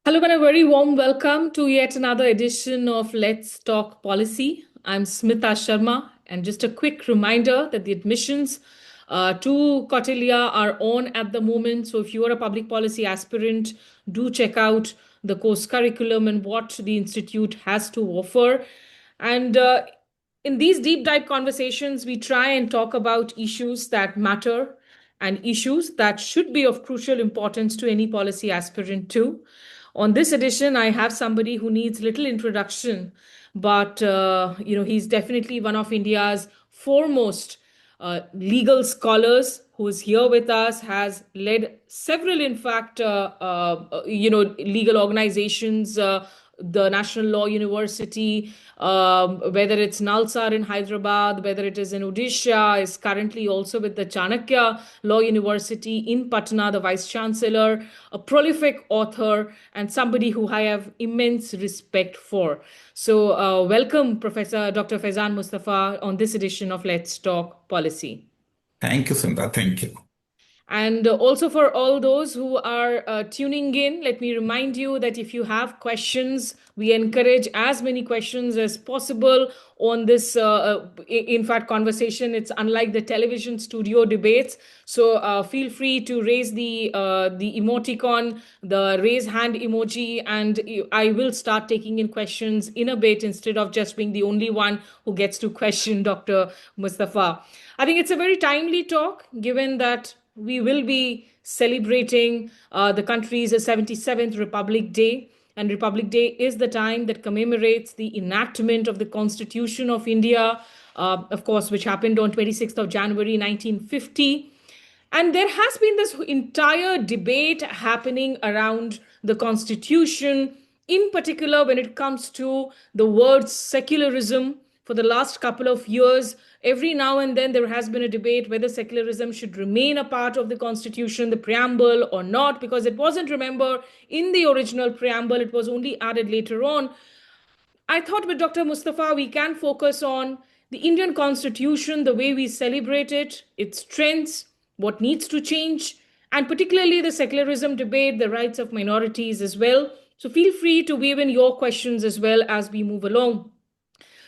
Hello, and a very warm welcome to yet another edition of Let's Talk Policy. I'm Smita Sharma, and just a quick reminder that the admissions to Kautilya are on at the moment. So, if you are a public policy aspirant, do check out the course curriculum and what the institute has to offer. And in these deep dive conversations, we try and talk about issues that matter and issues that should be of crucial importance to any policy aspirant too. On this edition, I have somebody who needs little introduction, but he's definitely one of India's foremost legal scholars who is here with us, has led several, in fact, legal organizations, the National Law University, whether it's NALSAR in Hyderabad, whether it is in Odisha, is currently also with the Chanakya Law University in Patna, the Vice Chancellor, a prolific author, and somebody who I have immense respect for. So, welcome, Professor Dr. Faizan Mustafa, on this edition of Let's Talk Policy. Thank you, Sundar. Thank you. And also, for all those who are tuning in, let me remind you that if you have questions, we encourage as many questions as possible on this, in fact, conversation. It's unlike the television studio debates. So feel free to raise the emoticon, the raise hand emoji, and I will start taking in questions in a bit instead of just being the only one who gets to question Dr. Mustafa. I think it's a very timely talk, given that we will be celebrating the country's 77th Republic Day. And Republic Day is the time that commemorates the enactment of the Constitution of India, of course, which happened on 26th of January 1950. And there has been this entire debate happening around the Constitution, in particular when it comes to the word secularism. For the last couple of years, every now and then there has been a debate whether secularism should remain a part of the Constitution, the preamble, or not, because it wasn't, remember, in the original preamble, it was only added later on. I thought with Dr. Mustafa, we can focus on the Indian Constitution, the way we celebrate it, its strengths, what needs to change, and particularly the secularism debate, the rights of minorities as well. So feel free to weave in your questions as well as we move along.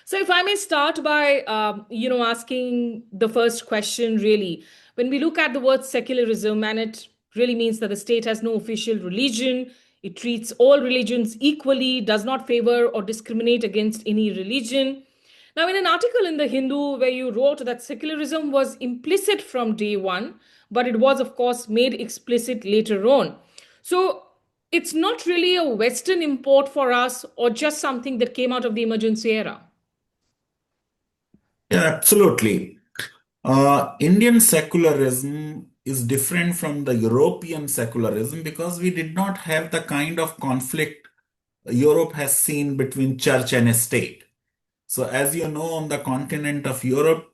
So, if I may start by, asking the first question, really, when we look at the word secularism, and it really means that the state has no official religion, it treats all religions equally, does not favor or discriminate against any religion. Now, in an article in the Hindu where you wrote that secularism was implicit from day one, but it was, of course, made explicit later on. So, it's not really a Western import for us or just something that came out of the emergency era. Yeah, absolutely. Indian secularism is different from the European secularism because we did not have the kind of conflict Europe has seen between church and state. So, as you know, on the continent of Europe,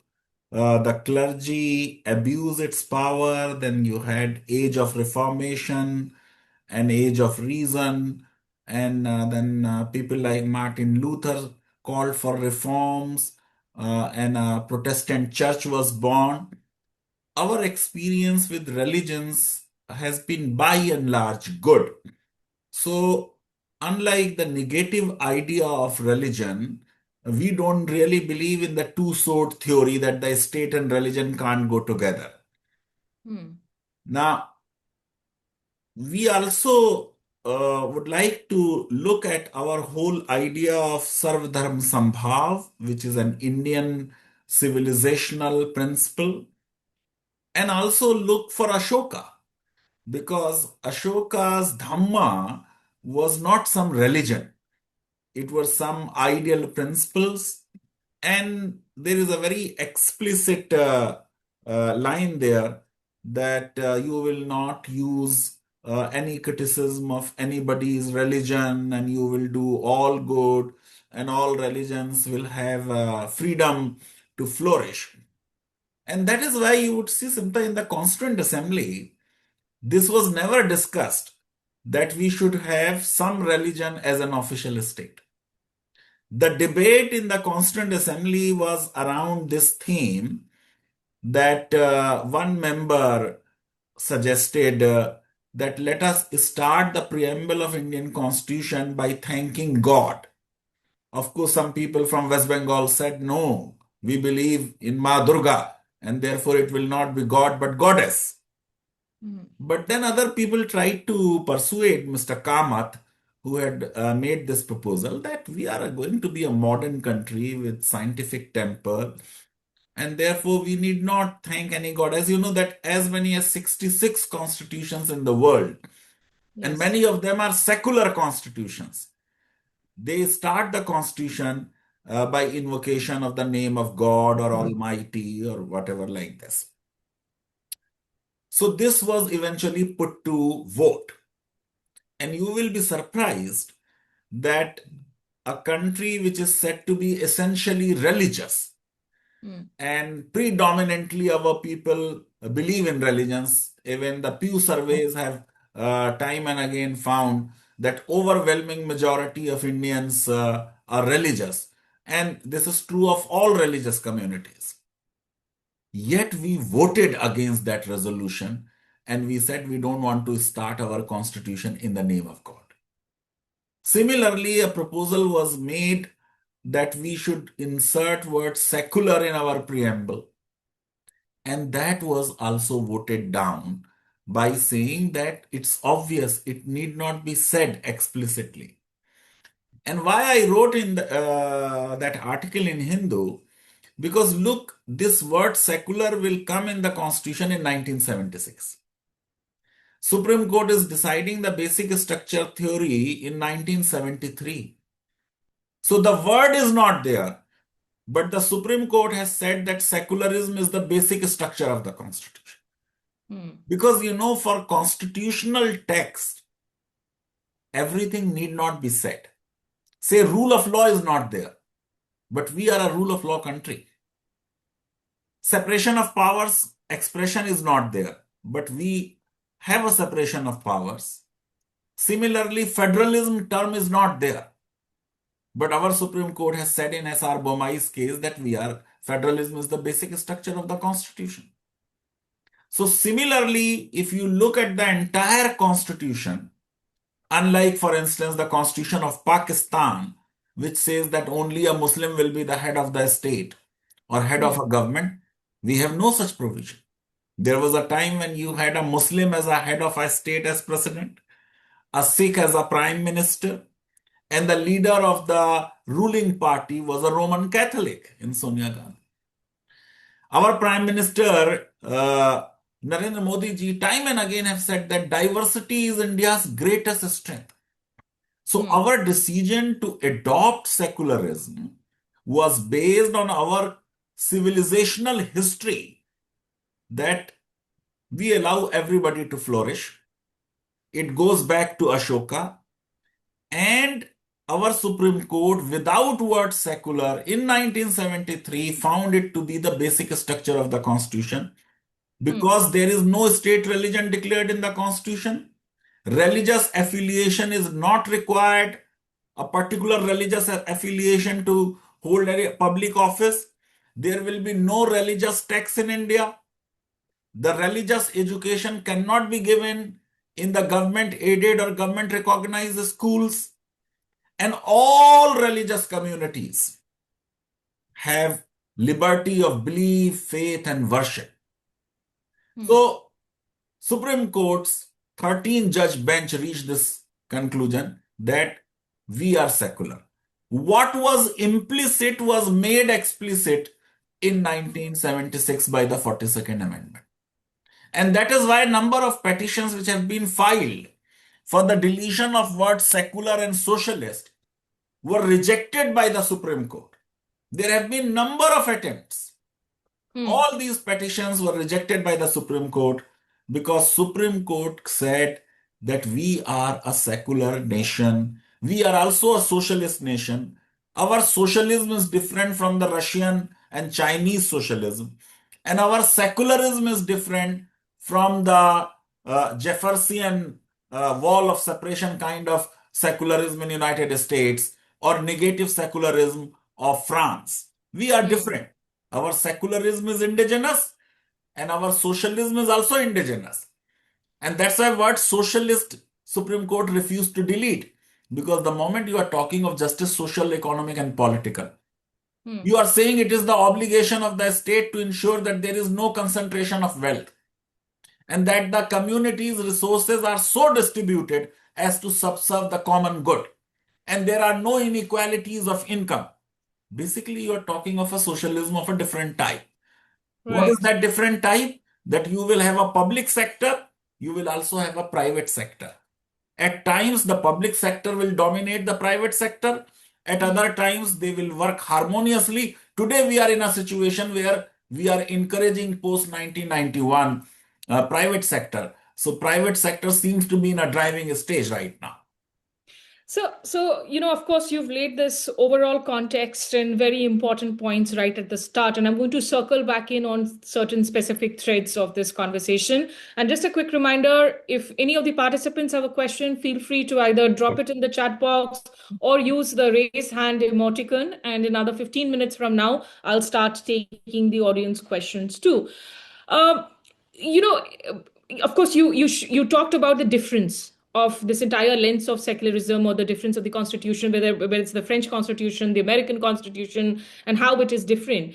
the clergy abused its power. Then you had Age of Reformation and Age of Reason, and then people like Martin Luther called for reforms, and a Protestant church was born. Our experience with religions has been by and large good. So, unlike the negative idea of religion, we don't really believe in the two-sword theory that the state and religion can't go together. Hmm. Now, we also would like to look at our whole idea of Sarvadharm Sambhav, which is an Indian civilizational principle, and also look for Ashoka, because Ashoka's Dhamma was not some religion. It was some ideal principles, and there is a very explicit line there that you will not use any criticism of anybody's religion, and you will do all good, and all religions will have freedom to flourish. And that is why you would see sometimes in the Constituent Assembly, this was never discussed that we should have some religion as an official state. The debate in the Constituent Assembly was around this theme that one member suggested that let us start the preamble of Indian Constitution by thanking God. Of course, some people from West Bengal said, no, we believe in Ma Durga, and therefore it will not be God but Goddess. Hmm. But then other people tried to persuade Mr. Kamath, who had made this proposal, that we are going to be a modern country with scientific temper, and therefore we need not thank any god. As you know, that as many as 66 constitutions in the world, and Yes. many of them are secular constitutions. They start the constitution by invocation of the name of God or Almighty or whatever like this. So this was eventually put to vote. And you will be surprised that a country which is said to be essentially religious, Hmm. and predominantly our people believe in religions. Even the Pew surveys have time and again found that overwhelming majority of Indians are religious. And this is true of all religious communities. Yet we voted against that resolution and we said we don't want to start our constitution in the name of God. Similarly, a proposal was made that we should insert word secular in our preamble. And that was also voted down by saying that it's obvious, it need not be said explicitly. And why I wrote in that article in Hindu, because look, this word secular will come in the constitution in 1976. Supreme Court is deciding the basic structure theory in 1973. So the word is not there, but the Supreme Court has said that secularism is the basic structure of the constitution. Hmm. Because you know, for constitutional text, everything need not be said. Say, rule of law is not there, but we are a rule of law country. Separation of powers expression is not there, but we have a separation of powers. Similarly, federalism term is not there, but our Supreme Court has said in S.R. Bomai's case that federalism is the basic structure of the constitution. So similarly, if you look at the entire constitution, unlike, for instance, the Constitution of Pakistan, which says that only a Muslim will be the head of the state or head of Hmm. a government, we have no such provision. There was a time when you had a Muslim as a head of a state as president, a Sikh as a prime minister, and the leader of the ruling party was a Roman Catholic in Sonia Gandhi. Our prime minister, Narendra Modi ji, time and again have said that diversity is India's greatest strength. So Hmm. our decision to adopt secularism was based on our civilizational history, that we allow everybody to flourish. It goes back to Ashoka, and our Supreme Court, without word secular, in 1973 found it to be the basic structure of the Constitution. Hmm. Because there is no state religion declared in the Constitution, religious affiliation is not required, a particular religious affiliation to hold a public office. There will be no religious tax in India. The religious education cannot be given in the government aided or government recognized schools. And all religious communities have liberty of belief, faith, and worship. Hmm. So, Supreme Court's 13 judge bench reached this conclusion that we are secular. What was implicit was made explicit in 1976 by the 42nd Amendment. And that is why a number of petitions which have been filed for the deletion of words secular and socialist were rejected by the Supreme Court. There have been number of attempts. Hmm. All these petitions were rejected by the Supreme Court because Supreme Court said that we are a secular nation. We are also a socialist nation. Our socialism is different from the Russian and Chinese socialism. And our secularism is different from the Jefferson wall of separation kind of secularism in United States or negative secularism of France. We are Hmm. different. Our secularism is indigenous and our socialism is also indigenous. And that's why word socialist Supreme Court refused to delete. Because the moment you are talking of justice, social, economic, and political, you are saying it is the obligation of the state to ensure that there is no concentration of wealth and that the community's resources are so distributed as to subserve the common good. And there are no inequalities of income. Basically, you are talking of a socialism of a different type. What is Right. that different type? That you will have a public sector, you will also have a private sector. At times, the public sector will dominate the private sector. At other times, they will work harmoniously. Today, we are in a situation where we are encouraging post 1991 private sector. So, private sector seems to be in a driving stage right now. So, of course, you've laid this overall context and very important points right at the start. And I'm going to circle back in on certain specific threads of this conversation. And just a quick reminder, if any of the participants have a question, feel free to either drop it in the chat box or use the raise hand emoticon. And another 15 minutes from now, I'll start taking the audience questions too. Um, you know, of course, you talked about the difference of this entire lens of secularism, or the difference of the constitution, whether it's the French constitution, the American constitution, and how it is different.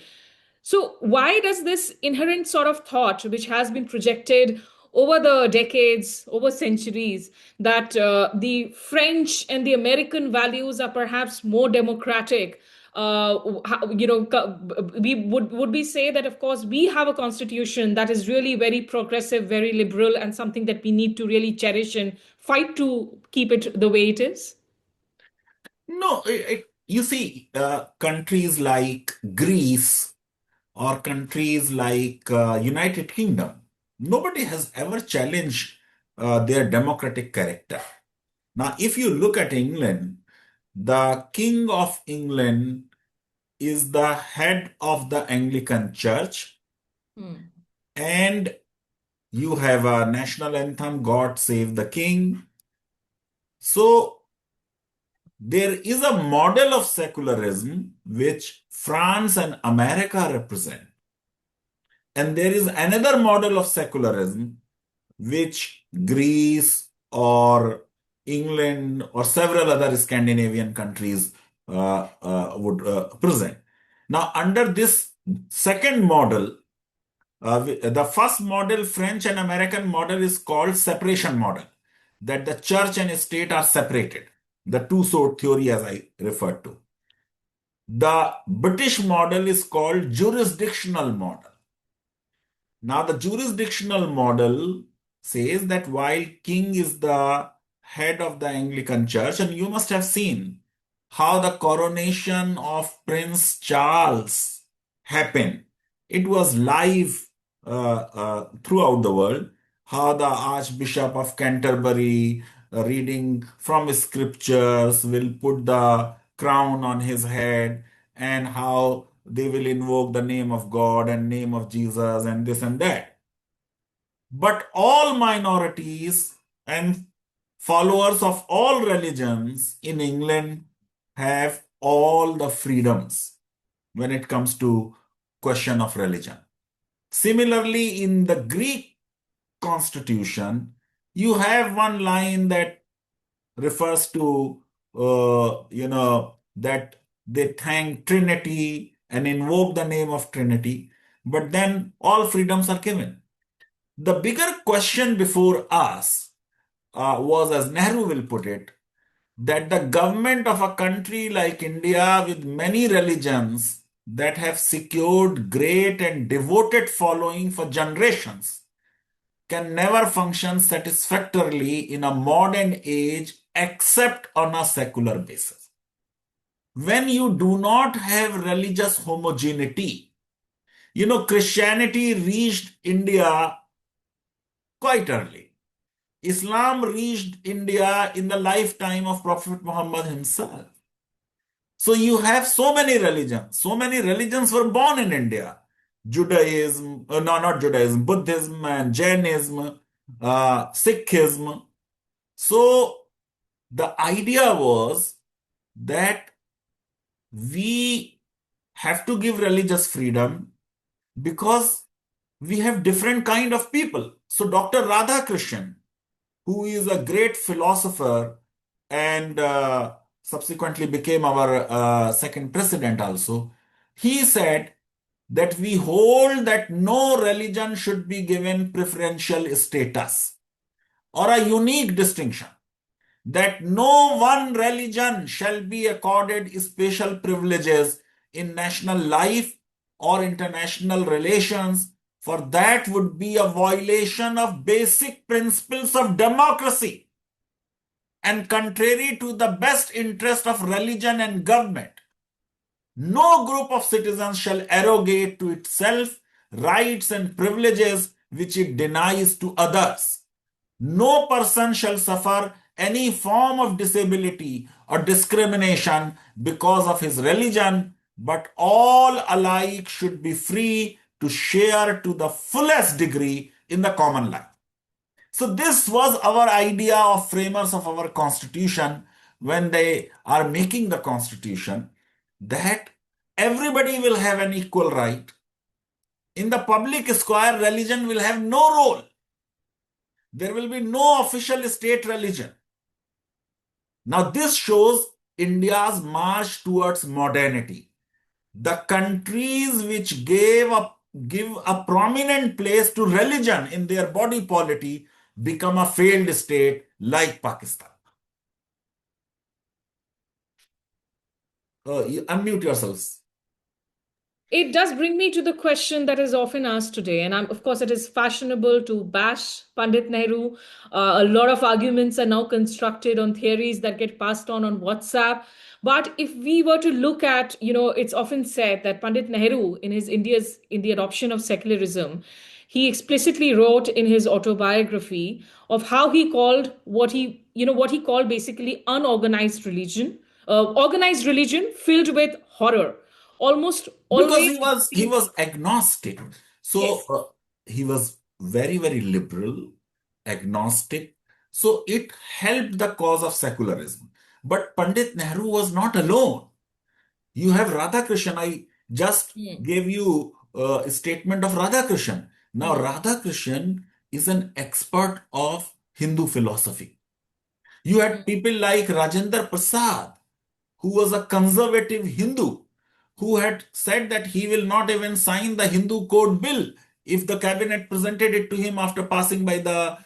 So why does this inherent sort of thought, which has been projected over the decades, over centuries, that the French and the American values are perhaps more democratic? We would we say that, of course, we have a constitution that is really very progressive, very liberal, and something that we need to really cherish and fight to keep it the way it is? No, you see, countries like Greece or countries like United Kingdom, nobody has ever challenged their democratic character. Now, if you look at England, the King of England is the head of the Anglican Church, Hmm. and you have a national anthem, God Save the King. So, there is a model of secularism which France and America represent. And there is another model of secularism which Greece or England or several other Scandinavian countries would present. Now, under this second model, the first model, French and American model, is called separation model, that the church and state are separated. The two-sword theory, as I referred to. The British model is called jurisdictional model. Now, the jurisdictional model says that while king is the head of the Anglican Church, and you must have seen how the coronation of Prince Charles happened. It was live throughout the world. How the Archbishop of Canterbury, reading from scriptures, will put the crown on his head, and how they will invoke the name of God and name of Jesus and this and that. But all minorities and followers of all religions in England have all the freedoms when it comes to question of religion. Similarly, in the Greek constitution, you have one line that refers to, that they thank Trinity and invoke the name of Trinity, but then all freedoms are given. The bigger question before us was, as Nehru will put it, that the government of a country like India with many religions that have secured great and devoted following for generations can never function satisfactorily in a modern age except on a secular basis. When you do not have religious homogeneity, Christianity reached India quite early. Islam reached India in the lifetime of Prophet Muhammad himself. So you have so many religions. So many religions were born in India. Judaism, no, not Judaism, Buddhism and Jainism, Sikhism. So the idea was that we have to give religious freedom because we have different kind of people. So Dr. Radhakrishnan who is a great philosopher and subsequently became our second president also, he said that we hold that no religion should be given preferential status or a unique distinction, that no one religion shall be accorded special privileges in national life or international relations, for that would be a violation of basic principles of democracy and contrary to the best interest of religion and government. No group of citizens shall arrogate to itself rights and privileges which it denies to others. No person shall suffer any form of disability or discrimination because of his religion, but all alike should be free to share to the fullest degree in the common life. So, this was our idea of framers of our constitution when they are making the constitution, that everybody will have an equal right. In the public square, religion will have no role. There will be no official state religion. Now, this shows India's march towards modernity. The countries which give a prominent place to religion in their body polity become a failed state like Pakistan. You unmute yourselves. It does bring me to the question that is often asked today, and of course, it is fashionable to bash Pandit Nehru. A lot of arguments are now constructed on theories that get passed on WhatsApp. But if we were to look at, it's often said that Pandit Nehru, in the adoption of secularism, he explicitly wrote in his autobiography of how he called what he called basically unorganized religion, organized religion filled with horror, almost Because always. he was agnostic. So Yes. he was very, very liberal, agnostic. So it helped the cause of secularism. But Pandit Nehru was not alone. You have Radhakrishnan. I just Hmm. gave you a statement of Radhakrishnan. Now, Hmm. Radhakrishnan is an expert of Hindu philosophy. You Hmm. had people like Rajendra Prasad, who was a conservative Hindu, who had said that he will not even sign the Hindu Code Bill if the cabinet presented it to him after passing by the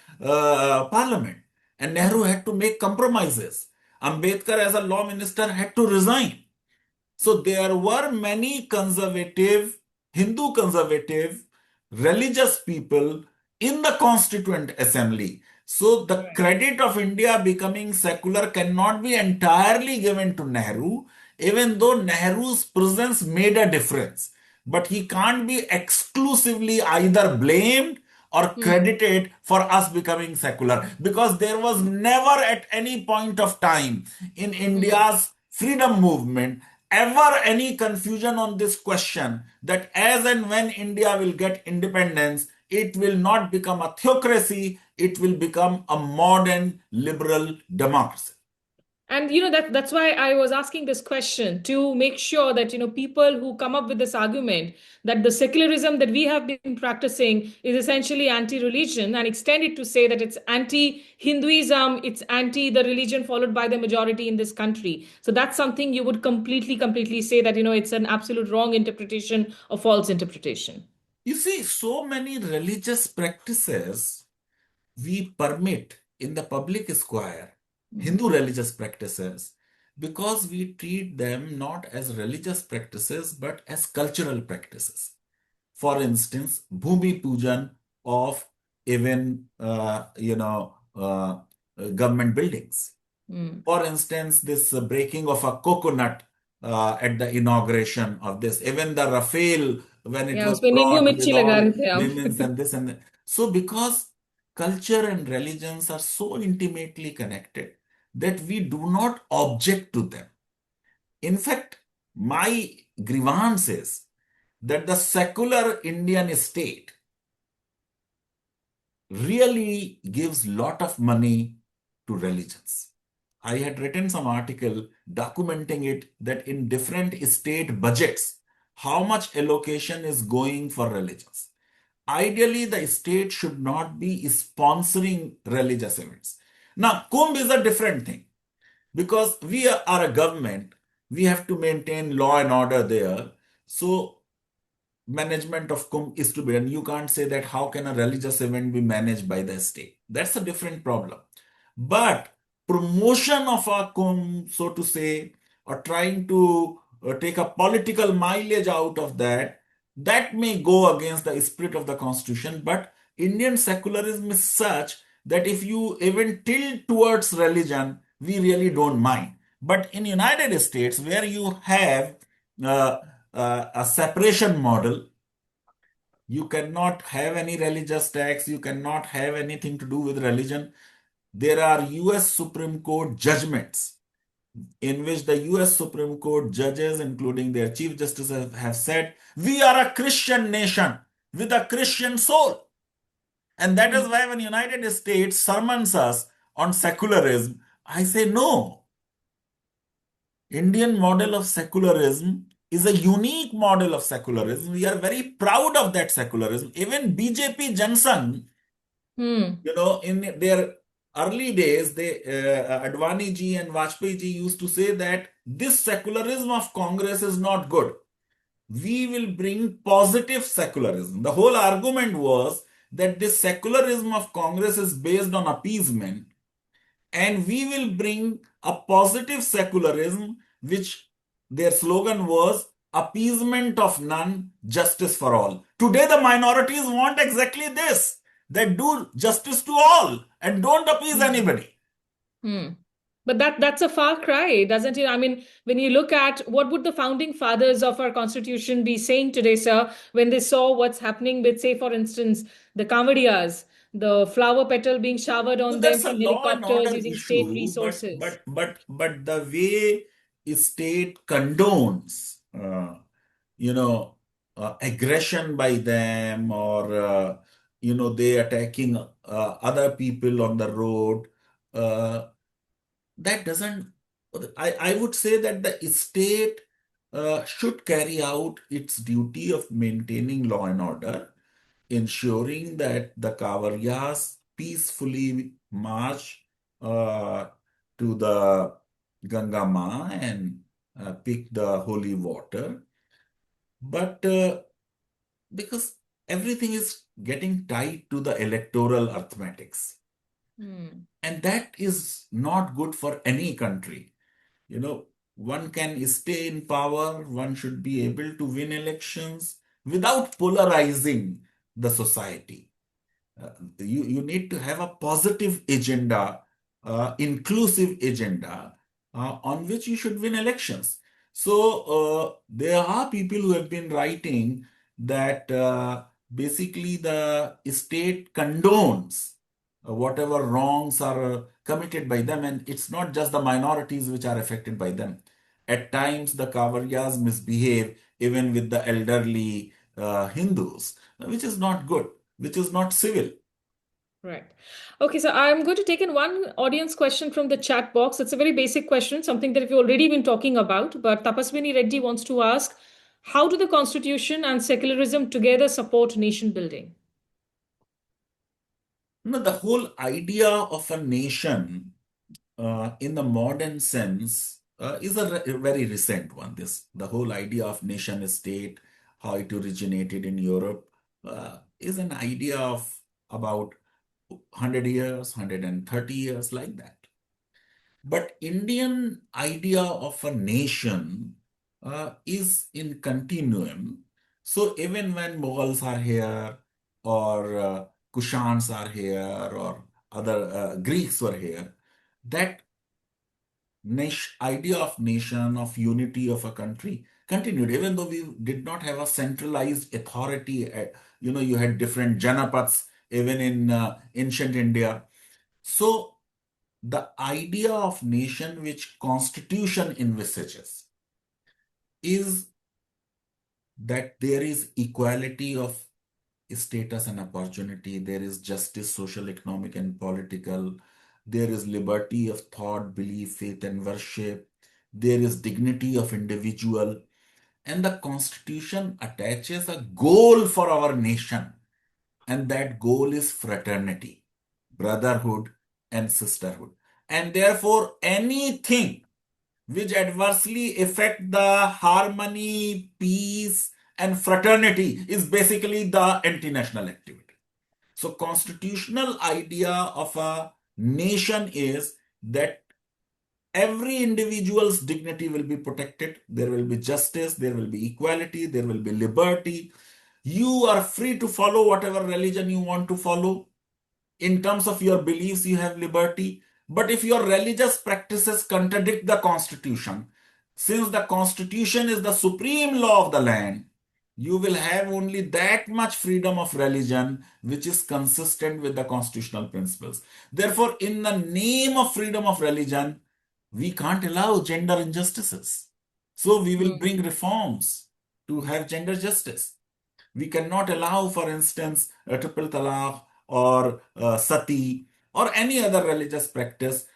parliament. And Nehru had to make compromises. Ambedkar, as a law minister, had to resign. So there were many conservative, Hindu conservative, religious people in the Constituent Assembly. So the Right. credit of India becoming secular cannot be entirely given to Nehru, even though Nehru's presence made a difference. But he can't be exclusively either blamed or Hmm. credited for us becoming secular, because there was never at any point of time in Hmm. India's freedom movement ever any confusion on this question that as and when India will get independence, it will not become a theocracy, it will become a modern liberal democracy. And that's why I was asking this question, to make sure that people who come up with this argument that the secularism that we have been practicing is essentially anti-religion, and extend it to say that it's anti-Hinduism, it's anti the religion followed by the majority in this country. So that's something you would completely say that it's an absolute wrong interpretation or false interpretation. You see, so many religious practices we permit in the public square, Hindu religious practices, because we treat them not as religious practices but as cultural practices. For instance, Bhumi Pujan of even government buildings. Mm. For instance, this breaking of a coconut at the inauguration of this, even the Rafale when it Yeah, was उसपे नींबू brought with मिर्ची लगा all रहे थे हम. women's and this and that. So, because culture and religions are so intimately connected that we do not object to them. In fact, my grievance is that the secular Indian state really gives lot of money to religions. I had written some article documenting it, that in different state budgets, how much allocation is going for religions. ideally the state should not be sponsoring religious events. Now, Kumbh is a different thing because we are a government, we have to maintain law and order there. So management of Kumbh is to be done. You can't say that how can a religious event be managed by the state? That's a different problem. But promotion of a Kumbh, so to say, or trying to take a political mileage out of that, that may go against the spirit of the constitution. But Indian secularism is such that if you even tilt towards religion, we really don't mind. But in United States, where you have uh, a separation model, you cannot have any religious tax, you cannot have anything to do with religion. There are US Supreme Court judgments in which the US Supreme Court judges, including their Chief Justice, have said, we are a Christian nation with a Christian soul. And that is why when United States summons us on secularism, I say no. Indian model of secularism is a unique model of secularism. We are very proud of that secularism. Even BJP Jansan, Hmm. in their early days, Advani ji and Vajpayee ji used to say that this secularism of Congress is not good. We will bring positive secularism. The whole argument was that this secularism of Congress is based on appeasement, and we will bring a positive secularism, which their slogan was appeasement of none, justice for all. Today, the minorities want exactly this, that do justice to all and don't appease Hmm. anybody. Hmm. But that's a far cry, doesn't it? I mean, when you look at what would the founding fathers of our constitution be saying today, sir, when they saw what's happening with, say, for instance, the Kavadiyas, the flower petal being showered So on them that's a from law and helicopters order using state issue, resources. but the way state condones, you know, aggression by them, or they attacking other people on the road, uh, that doesn't. I would say that the state should carry out its duty of maintaining law and order, ensuring that the Kawaryas peacefully march uh, to the Ganga Ma and pick the holy water. But because everything is getting tied to the electoral arithmetics, Hmm. and that is not good for any country. One can stay in power, one should be able to win elections without polarizing the society. You need to have a positive agenda, inclusive agenda, on which you should win elections. So there are people who have been writing that basically the state condones whatever wrongs are committed by them, and it's not just the minorities which are affected by them. At times, the Kavaryas misbehave even with the elderly Hindus, which is not good, which is not civil. Right. Okay, so I'm going to take in one audience question from the chat box. It's a very basic question, something that we've already been talking about. But Tapaswini Reddy wants to ask, how do the constitution and secularism together support nation building? The whole idea of a nation in the modern sense is a very recent one. The whole idea of nation state, how it originated in Europe, is an idea of about 100 years, 130 years, like that. But Indian idea of a nation is in continuum. So even when Mughals are here, or Kushans are here, or other Greeks were here, that idea of nation, of unity of a country continued, even though we did not have a centralized authority. You had different Janapads even in ancient India. So the idea of nation which constitution envisages is that there is equality of status and opportunity, there is justice, social, economic, and political, there is liberty of thought, belief, faith, and worship, there is dignity of individual, and the constitution attaches a goal for our nation. And that goal is fraternity, brotherhood, and sisterhood. And therefore, anything which adversely affect the harmony, peace, and fraternity is basically the anti-national activity. So constitutional idea of a nation is that every individual's dignity will be protected. There will be justice, there will be equality, there will be liberty. You are free to follow whatever religion you want to follow. In terms of your beliefs, you have liberty. But if your religious practices contradict the constitution, since the constitution is the supreme law of the land, you will have only that much freedom of religion which is consistent with the constitutional principles. Therefore, in the name of freedom of religion, we can't allow gender injustices. So we will bring reforms to have gender justice. We cannot allow, for instance, a triple talaq or sati or any other religious practice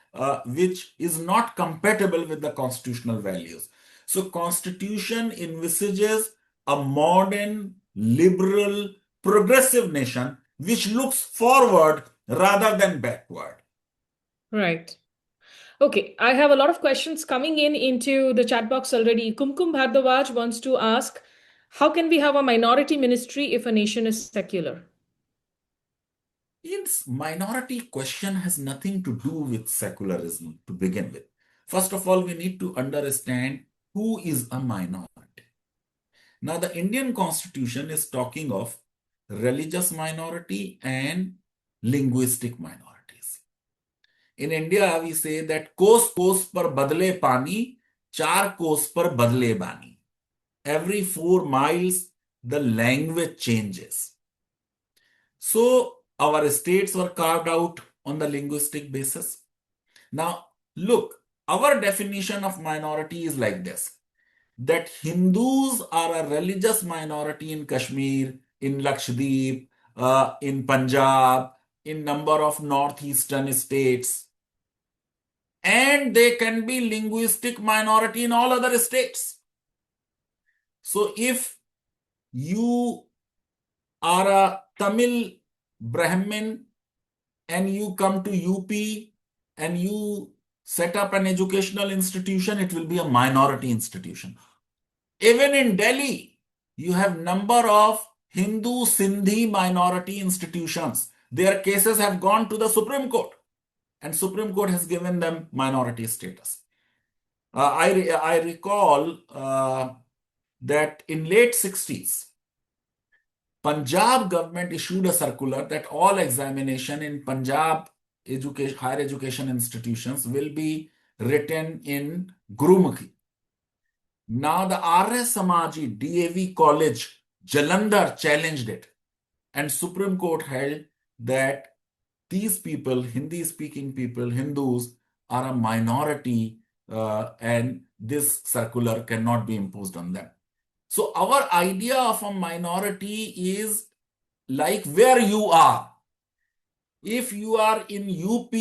which is not compatible with the constitutional values. So, constitution envisages a modern, liberal, progressive nation which looks forward rather than backward. Right. Okay, I have a lot of questions coming in into the chat box already. Kumkum Bhardwaj wants to ask, how can we have a minority ministry if a nation is secular? Its minority question has nothing to do with secularism to begin with. First of all, we need to understand who is a minority. Now, the Indian constitution is talking of religious minority and linguistic minorities. In India, we say that कोस पर बदले पानी, चार कोस पर बदले बानी. Every 4 miles, the language changes. So, our states were carved out on the linguistic basis. Now, look, our definition of minority is like this, that Hindus are a religious minority in Kashmir, in Lakshadweep, in Punjab, in number of northeastern states, and they can be linguistic minority in all other states. So if you are a Tamil Brahmin and you come to UP and you set up an educational institution, it will be a minority institution. Even in Delhi, you have number of Hindu Sindhi minority institutions. Their cases have gone to the Supreme Court, and Supreme Court has given them minority status. I recall that in late 60s, Punjab government issued a circular that all examination in Punjab higher education institutions will be written in Gurumukhi. Now the R.S. Samaji DAV College, Jalandhar challenged it, and Supreme Court held that these people, Hindi-speaking people, Hindus, are a minority and this circular cannot be imposed on them. So our idea of a minority is like where you are. If you are in UP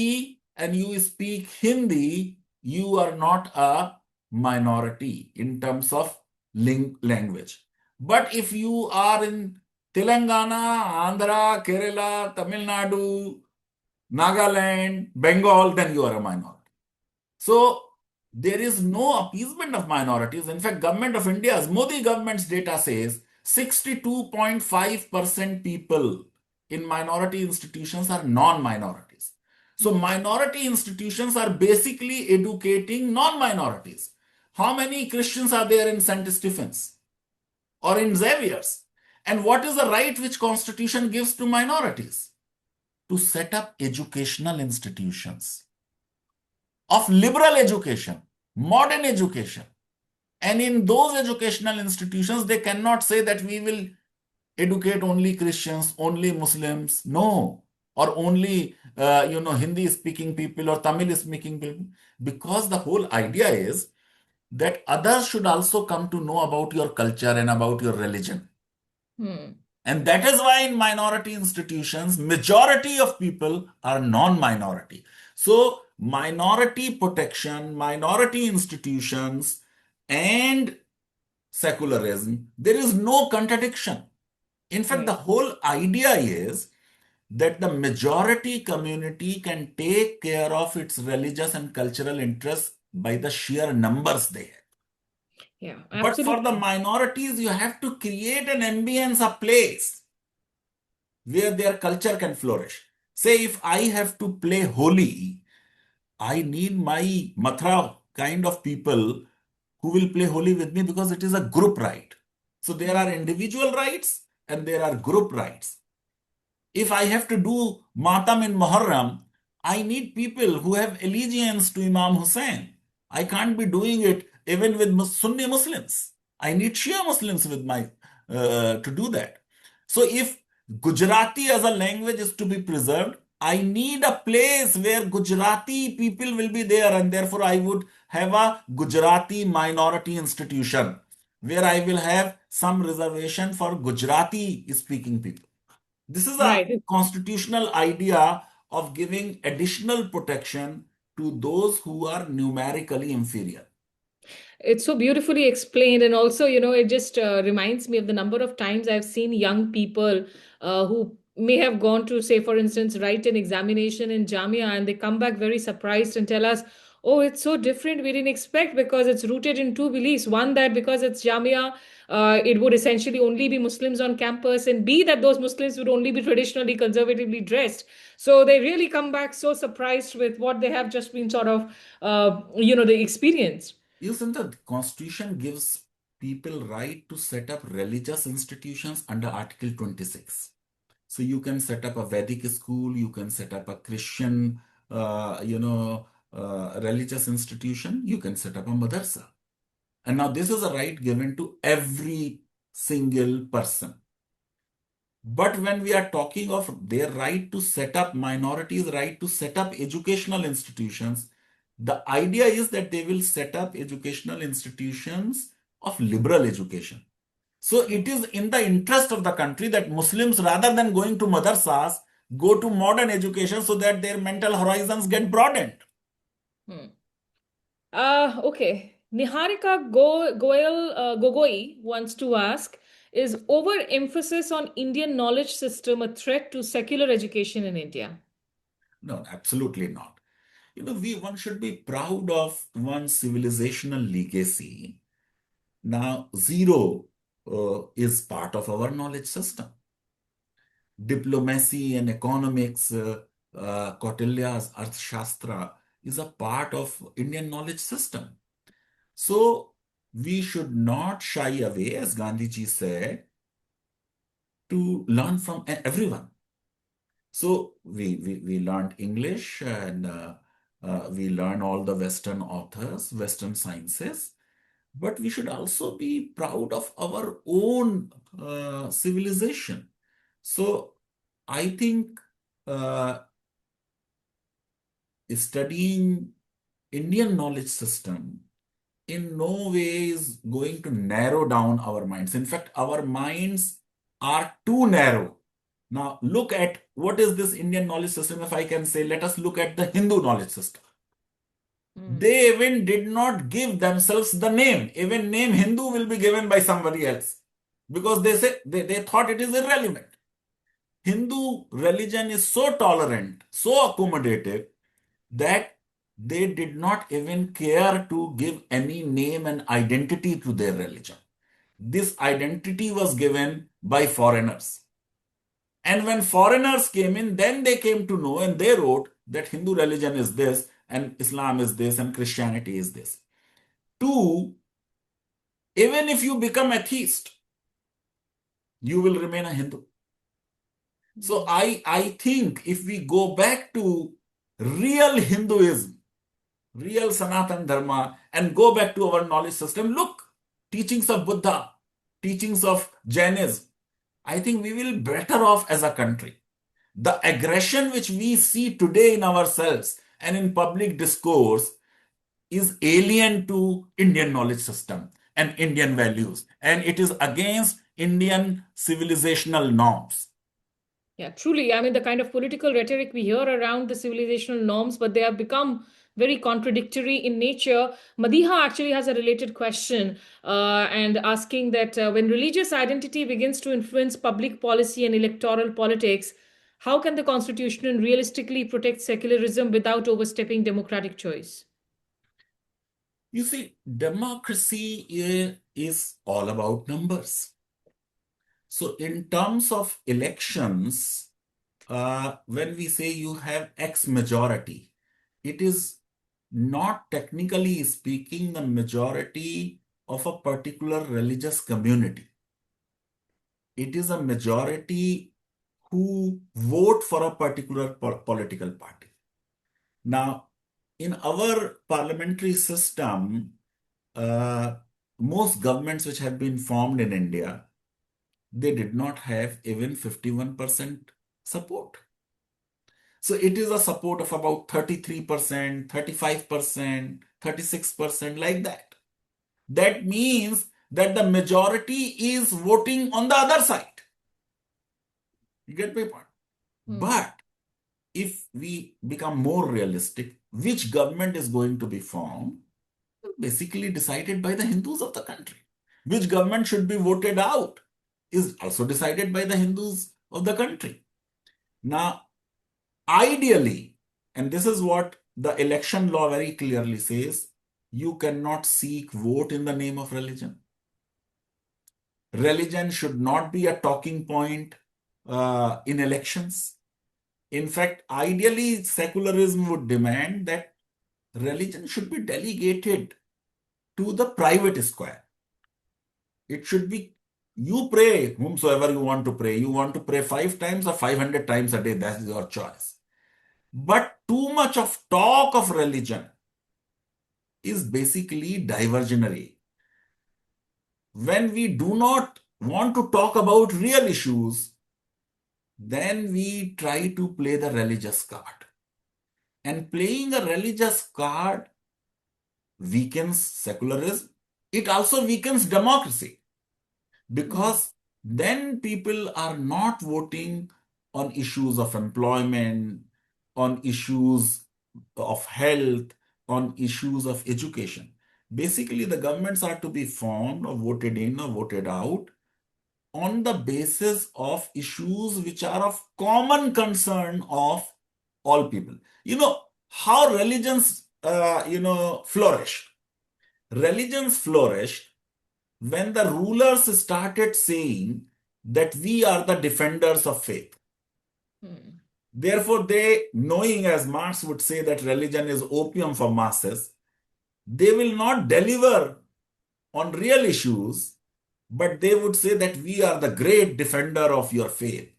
and you speak Hindi, you are not a minority in terms of language. But if you are in Telangana, Andhra, Kerala, Tamil Nadu, Nagaland, Bengal, then you are a minority. So there is no appeasement of minorities. In fact, Government of India's Modi government's data says 62.5% people in minority institutions are non-minorities. So minority institutions are basically educating non-minorities. How many Christians are there in St. Stephen's or in Xavier's? And what is the right which constitution gives to minorities? To set up educational institutions of liberal education, modern education. And in those educational institutions, they cannot say that we will educate only Christians, only Muslims, no, or only Hindi speaking people or Tamil speaking people, because the whole idea is that others should also come to know about your culture and about your religion. And that is why in minority institutions, majority of people are non-minority. So minority protection, minority institutions, and secularism, there is no contradiction. In fact, the Right. whole idea is that the majority community can take care of its religious and cultural interests by the sheer numbers they have. Yeah, But for the absolutely. minorities, you have to create an ambience, a place where their culture can flourish. Say, if I have to play Holi, I need my Mathura kind of people who will play Holi with me because it is a group rite. So there are individual rights and there are group rights. If I have to do Matam in Muharram, I need people who have allegiance to Imam Hussain. I can't be doing it even with Sunni Muslims. I need Shia Muslims with my to do that. So if Gujarati as a language is to be preserved, I need a place where Gujarati people will be there, and therefore I would have a Gujarati minority institution where I will have some reservation for Gujarati speaking people. This is a Right. constitutional idea of giving additional protection to those who are numerically inferior. It's so beautifully explained. And also, it just reminds me of the number of times I've seen young people who may have gone to, say, for instance, write an examination in Jamia, and they come back very surprised and tell us, oh, it's so different. We didn't expect, because it's rooted in two beliefs. One, that because it's Jamia, it would essentially only be Muslims on campus, and B, that those Muslims would only be traditionally conservatively dressed. So they really come back so surprised with what they have just been sort of, the experience. Isn't the Constitution gives people right to set up religious institutions under Article 26? So you can set up a Vedic school, you can set up a Christian, religious institution, you can set up a madrasa. And now this is a right given to every single person. But when we are talking of their right to set up minorities, right to set up educational institutions, the idea is that they will set up educational institutions of liberal education. So it is in the interest of the country that Muslims, rather than going to madrasas, go to modern education so that their mental horizons get broadened. Hmm. Okay. Niharika Gogoi wants to ask, is overemphasis on Indian knowledge system a threat to secular education in India? No, absolutely not. One should be proud of one's civilizational legacy. Now, zero is part of our knowledge system. Diplomacy and economics, Kautilya's Arthashastra is a part of Indian knowledge system. So we should not shy away, as Gandhiji said, to learn from everyone. So we learned English and we learn all the Western authors, Western sciences, but we should also be proud of our own civilization. So I think uh, studying Indian knowledge system in no way is going to narrow down our minds. In fact, our minds are too narrow. Now, look at what is this Indian knowledge system. If I can say, let us look at the Hindu knowledge system. Hmm. They even did not give themselves the name. Even name Hindu will be given by somebody else because they thought it is irrelevant. Hindu religion is so tolerant, so accommodative that they did not even care to give any name and identity to their religion. This identity was given by foreigners. And when foreigners came in, then they came to know and they wrote that Hindu religion is this, and Islam is this, and Christianity is this. Two, even if you become atheist, you will remain a Hindu. So I think if we go back to real Hinduism, real Sanatan Dharma, and go back to our knowledge system, look, teachings of Buddha, teachings of Jainism, I think we will be better off as a country. The aggression which we see today in ourselves and in public discourse is alien to Indian knowledge system and Indian values, and it is against Indian civilizational norms. Yeah, truly. I mean, the kind of political rhetoric we hear around the civilizational norms, but they have become very contradictory in nature. Madiha actually has a related question and asking that when religious identity begins to influence public policy and electoral politics, how can the constitution realistically protect secularism without overstepping democratic choice? You see, democracy is all about numbers. So, in terms of elections, when we say you have X majority, it is not technically speaking the majority of a particular religious community. It is a majority who vote for a particular political party. Now, in our parliamentary system, uh, most governments which have been formed in India, they did not have even 51% support. So it is a support of about 33%, 35%, 36%, like that. That means that the majority is voting on the other side. You get my point? Hmm. But if we become more realistic, which government is going to be formed, basically decided by the Hindus of the country. Which government should be voted out is also decided by the Hindus of the country. Now, ideally, and this is what the election law very clearly says, you cannot seek vote in the name of religion. Religion should not be a talking point in elections. In fact, ideally, secularism would demand that religion should be delegated to the private square. It should be you pray whomsoever you want to pray. You want to pray 5 times or 500 times a day, that's your choice. But too much of talk of religion is basically diversionary. When we do not want to talk about real issues, then we try to play the religious card. And playing a religious card weakens secularism. It also weakens democracy Hmm. because then people are not voting on issues of employment, on issues of health, on issues of education. Basically, the governments are to be formed or voted in or voted out on the basis of issues which are of common concern of all people. You know, how religions, flourished. Religions flourished when the rulers started saying that we are the defenders of faith. Hmm. Therefore, they, knowing as Marx would say that religion is opium for masses, they will not deliver on real issues, but they would say that we are the great defender of your faith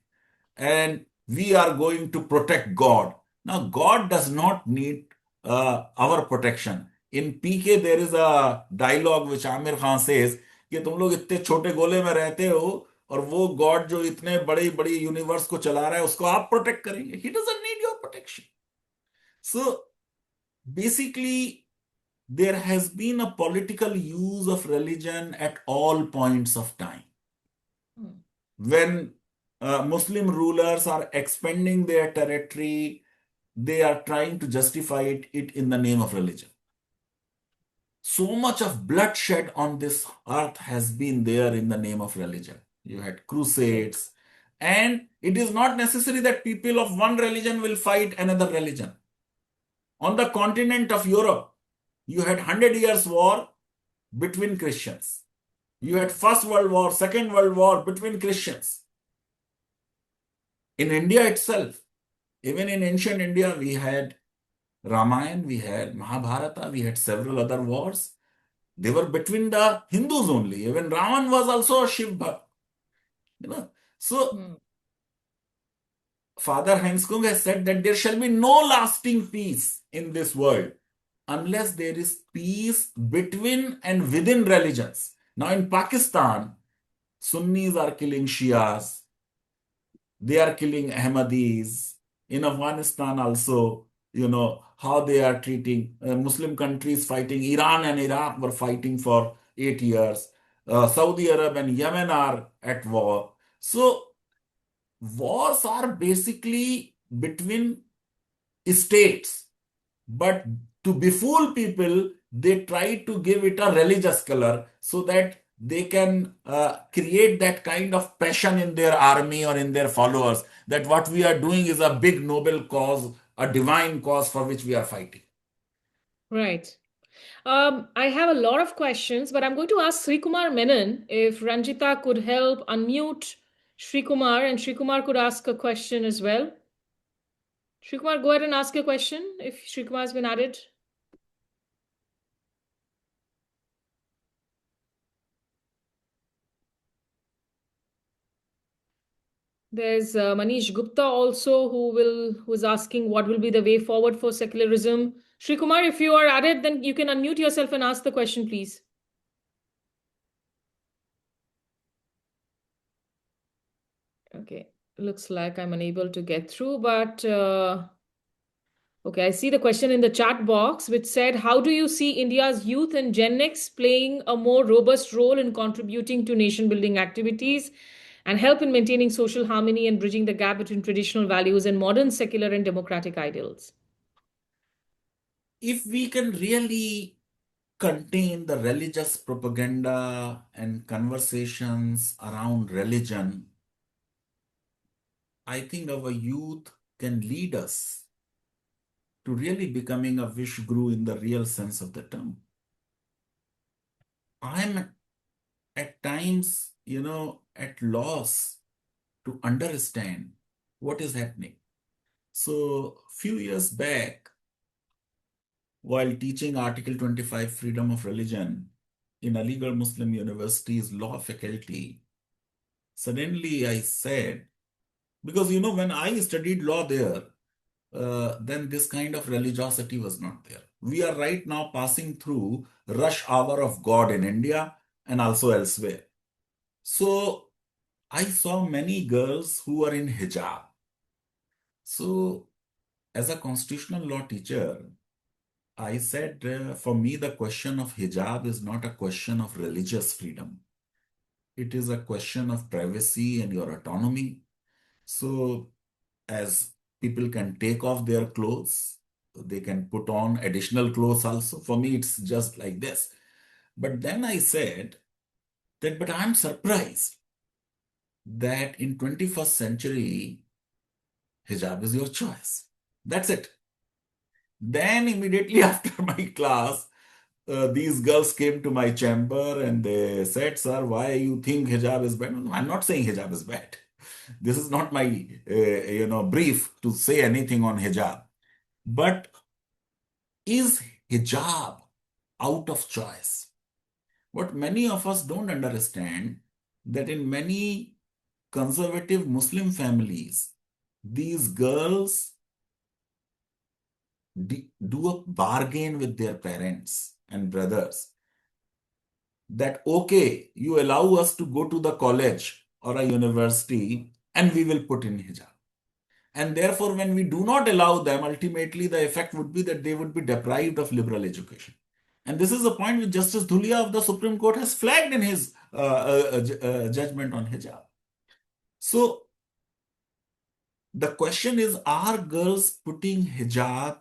and we are going to protect God. Now, God does not need our protection. In PK, there is a dialogue which Amir Khan says कि तुम लोग इतने छोटे गोले में रहते हो और वो गॉड जो इतने बड़ी बड़ी यूनिवर्स को चला रहा है उसको आप प्रोटेक्ट करेंगे. He doesn't need your protection. So basically, there has been a political use of religion at all points of time. Hmm. When Muslim rulers are expanding their territory, they are trying to justify it in the name of religion. So much of bloodshed on this earth has been there in the name of religion. You had True. crusades, and it is not necessary that people of one religion will fight another religion. On the continent of Europe, you had 100 years war between Christians. You had First World War, Second World War between Christians. In India itself, even in ancient India, we had Ramayana, we had Mahabharata, we had several other wars. They were between the Hindus only. Even Ravan was also a Shiv Bhakt. You know? So Hmm. Father Heinz Kung has said that there shall be no lasting peace in this world unless there is peace between and within religions. Now in Pakistan, Sunnis are killing Shias, they are killing Ahmadis. In Afghanistan also, how they are treating Muslim countries fighting. Iran and Iraq were fighting for 8 years. Saudi Arabia and Yemen are at war. So wars are basically between states. But To befool people, they try to give it a religious color so that they can create that kind of passion in their army or in their followers that what we are doing is a big noble cause, a divine cause for which we are fighting. Right. I have a lot of questions, but I'm going to ask Sri Kumar Menon if Ranjita could help unmute Sri Kumar, and Sri Kumar could ask a question as well. Sri Kumar, go ahead and ask your question if Sri Kumar has been added. There's Manish Gupta also who is asking what will be the way forward for secularism. Sri Kumar, if you are added, then you can unmute yourself and ask the question, please. Okay, looks like I'm unable to get through, but okay, I see the question in the chat box which said, how do you see India's youth and Gen X playing a more robust role in contributing to nation building activities and help in maintaining social harmony and bridging the gap between traditional values and modern secular and democratic ideals? If we can really contain the religious propaganda and conversations around religion, I think our youth can lead us to really becoming a Vishguru in the real sense of the term. I'm at times, at loss to understand what is happening. So, few years back, while teaching Article 25 freedom of religion in Aligarh Muslim University's law faculty, suddenly I said, because when I studied law there, then this kind of religiosity was not there. We are right now passing through rush hour of God in India and also elsewhere. So I saw many girls who were in hijab. So as a constitutional law teacher, I said, for me, the question of hijab is not a question of religious freedom. It is a question of privacy and your autonomy. So as people can take off their clothes, they can put on additional clothes also. For me, it's just like this. But then I said that, but I'm surprised that in 21st century, hijab is your choice. That's it. Then immediately after my class, these girls came to my chamber and they said, sir, why you think hijab is bad? No, I'm not saying hijab is bad. This is not my, brief to say anything on hijab. But is hijab out of choice? What many of us don't understand that in many conservative Muslim families, these girls do a bargain with their parents and brothers that, okay, you allow us to go to the college or a university and we will put in hijab. And therefore, when we do not allow them, ultimately the effect would be that they would be deprived of liberal education. And this is the point which Justice Dhulia of the Supreme Court has flagged in his judgment on hijab. So the question is, are girls putting hijab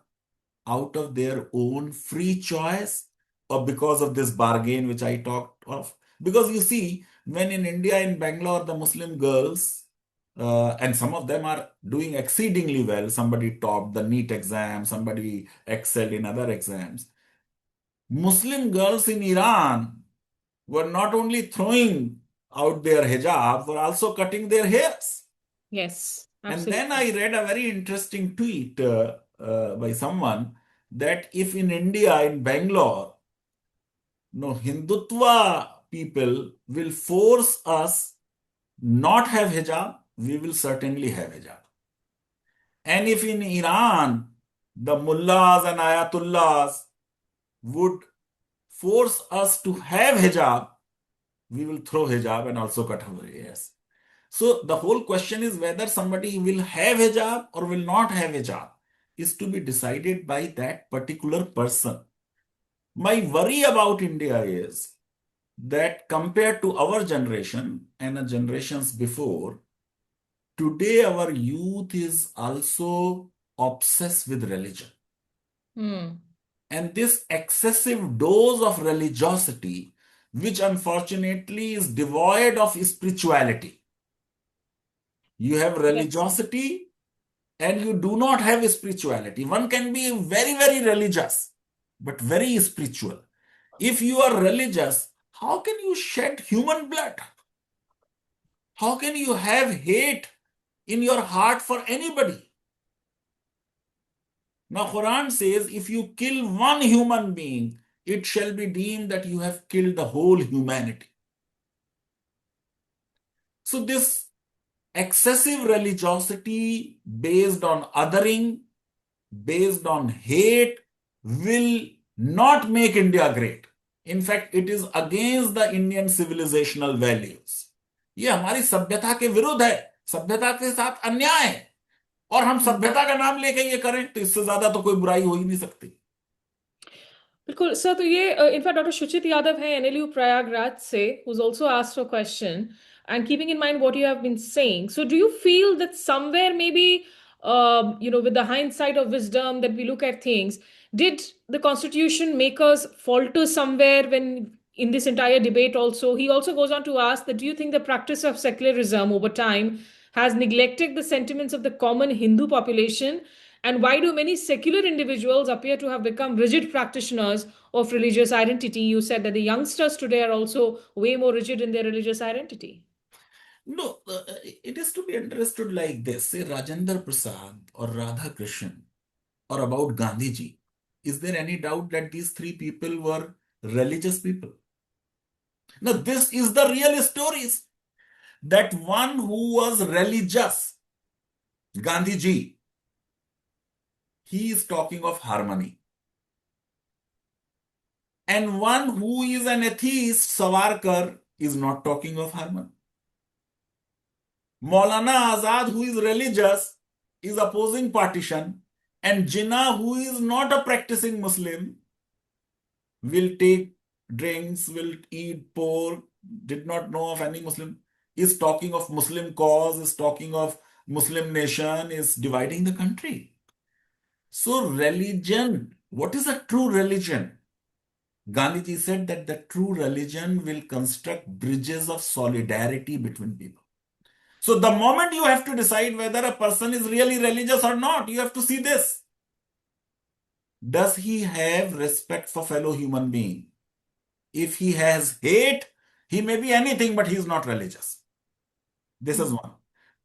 out of their own free choice or because of this bargain which I talked of? Because you see, when in India, in Bangalore, the Muslim girls, and some of them are doing exceedingly well, somebody topped the NEET exam, somebody excelled in other exams. Muslim girls in Iran were not only throwing out their hijab, were also cutting their hairs. Yes, And then absolutely. I read a very interesting tweet by someone that if in India, in Bangalore, no Hindutva people will force us not have hijab, we will certainly have hijab. And if in Iran, the mullahs and ayatullahs would force us to have hijab, we will throw hijab and also cut our ears. So the whole question is whether somebody will have hijab or will not have hijab is to be decided by that particular person. My worry about India is that compared to our generation and the generations before, today our youth is also obsessed with religion. Hmm. And this excessive dose of religiosity, which unfortunately is devoid of spirituality. You have Yes. religiosity and you do not have spirituality. One can be very, very religious, but very spiritual. If you are religious, how can you shed human blood? How can you have hate in your heart for anybody? Now, Quran says, if you kill one human being, it shall be deemed that you have killed the whole humanity. So, this excessive religiosity based on othering, based on hate, will not make India great. In fact, it is against the Indian civilizational values. ये हमारी सभ्यता के विरुद्ध है, सभ्यता के साथ अन्याय है, और हम सभ्यता का नाम लेके ये करें तो इससे ज्यादा तो कोई बुराई हो ही नहीं सकती. बिल्कुल सर, तो ये इनफैक्ट डॉक्टर शुचित यादव है एनएलयू प्रयागराज से, who's also asked a question, and keeping in mind what you have been saying, so do you feel that somewhere maybe with the hindsight of wisdom that we look at things, did the constitution makers falter somewhere when in this entire debate? Also, he also goes on to ask that, do you think the practice of secularism over time has neglected the sentiments of the common Hindu population? And why do many secular individuals appear to have become rigid practitioners of religious identity? You said that the youngsters today are also way more rigid in their religious identity. No, it is to be understood like this. Say Rajendra Prasad or Radha Krishan or about Gandhiji. Is there any doubt that these three people were religious people? Now, this is the real stories. That one who was religious, Gandhiji, he is talking of harmony. And one who is an atheist, Savarkar, is not talking of harmony. Maulana Azad, who is religious, is opposing partition, and Jinnah, who is not a practicing Muslim, will take drinks, will eat pork, did not know of any Muslim, is talking of Muslim cause, is talking of Muslim nation, is dividing the country. So, religion, what is a true religion? Gandhiji said that the true religion will construct bridges of solidarity between people. So, the moment you have to decide whether a person is really religious or not, you have to see this. Does he have respect for fellow human being? If he has hate, he may be anything, but he is not religious. This is one.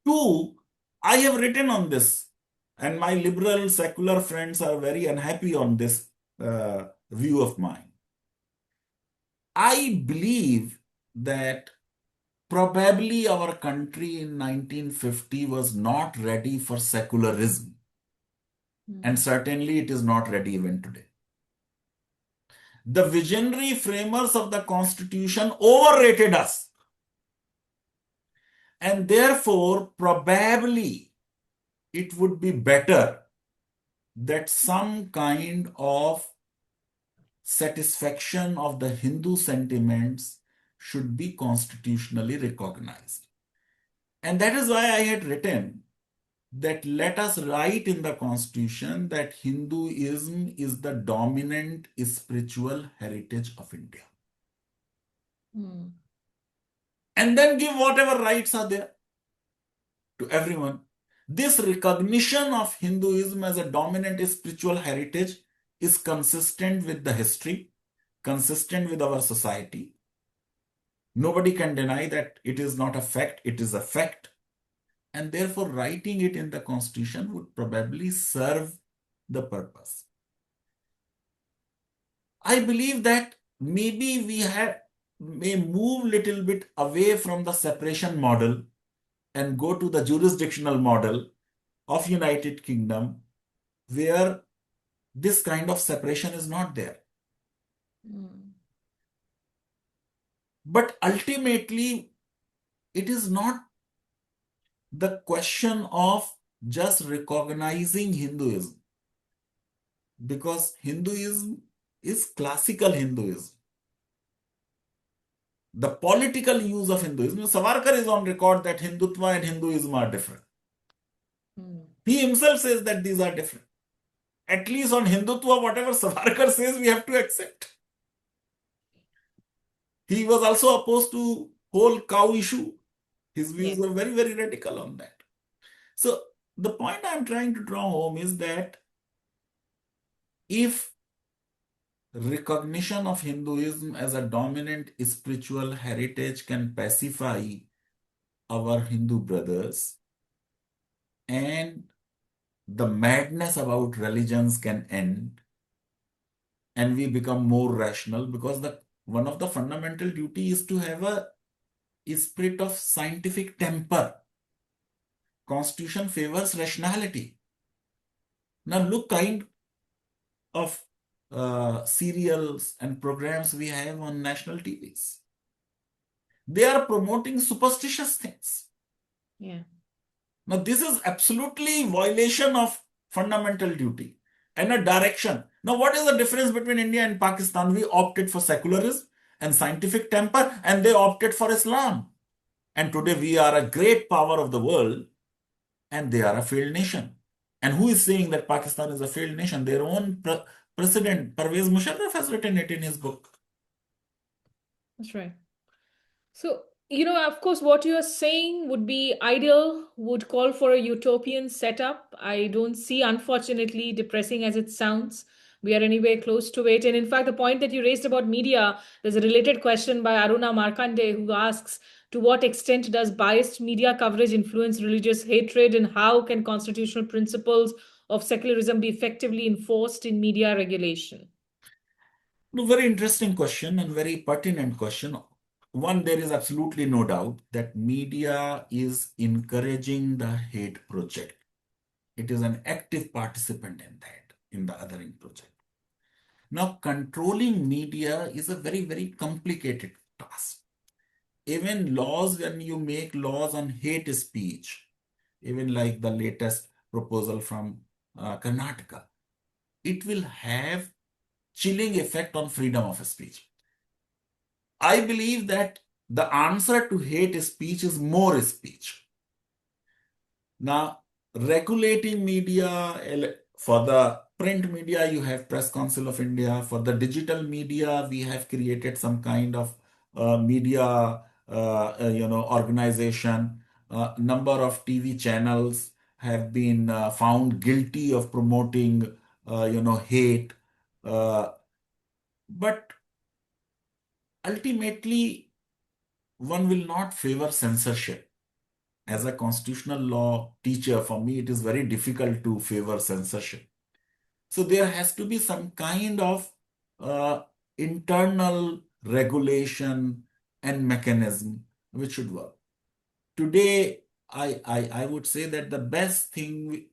Two, I have written on this, and my liberal secular friends are very unhappy on this view of mine. I believe that probably our country in 1950 was not ready for secularism, and certainly it is not ready even today. The visionary framers of the Constitution overrated us. And therefore, probably it would be better that some kind of satisfaction of the Hindu sentiments should be constitutionally recognized. And that is why I had written that let us write in the Constitution that Hinduism is the dominant spiritual heritage of India. And then give whatever rights are there to everyone. This recognition of Hinduism as a dominant spiritual heritage is consistent with the history, consistent with our society. Nobody can deny that it is not a fact, it is a fact. And therefore, writing it in the Constitution would probably serve the purpose. I believe that maybe we may move little bit away from the separation model and go to the jurisdictional model of United Kingdom, where this kind of separation is not there. But ultimately, it is not the question of just recognizing Hinduism, because Hinduism is classical Hinduism. The political use of Hinduism, Savarkar is on record that Hindutva and Hinduism are different. He himself says that these are different. At least on Hindutva, whatever Savarkar says, we have to accept. He was also opposed to whole cow issue. His views Yes. were very, very radical on that. So the point I'm trying to draw home is that if recognition of Hinduism as a dominant spiritual heritage can pacify our Hindu brothers, and the madness about religions can end, and we become more rational, because the one of the fundamental duty is to have a spirit of scientific temper. Constitution favors rationality. Now look kind of serials and programs we have on national TVs. They are promoting superstitious things. Yeah. Now this is absolutely violation of fundamental duty and a direction. Now what is the difference between India and Pakistan? We opted for secularism and scientific temper, and they opted for Islam. And today we are a great power of the world, and they are a failed nation. And who is saying that Pakistan is a failed nation? Their own president, Pervez Musharraf, has written it in his book. That's right. So, of course, what you're saying would be ideal, would call for a utopian setup. I don't see, unfortunately, depressing as it sounds, we are anywhere close to it. And in fact, the point that you raised about media, there's a related question by Aruna Markande who asks, to what extent does biased media coverage influence religious hatred, and how can constitutional principles of secularism be effectively enforced in media regulation? No, very interesting question and very pertinent question. One, there is absolutely no doubt that media is encouraging the hate project. It is an active participant in that, in the othering project. Now, controlling media is a very, very complicated task. Even laws, when you make laws on hate speech, even like the latest proposal from Karnataka, it will have chilling effect on freedom of speech. I believe that the answer to hate speech is more speech. Now, regulating media, for the print media, you have Press Council of India. For the digital media, we have created some kind of media, organization. Number of TV channels have been found guilty of promoting, hate. Uh, but ultimately, one will not favor censorship. As a constitutional law teacher, for me, it is very difficult to favor censorship. So there has to be some kind of uh, internal regulation and mechanism which should work. Today, I would say that the best thing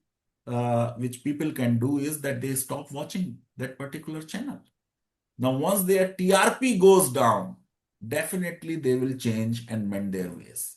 which people can do is that they stop watching that particular channel. Now, once their TRP goes down, definitely they will change and mend their ways.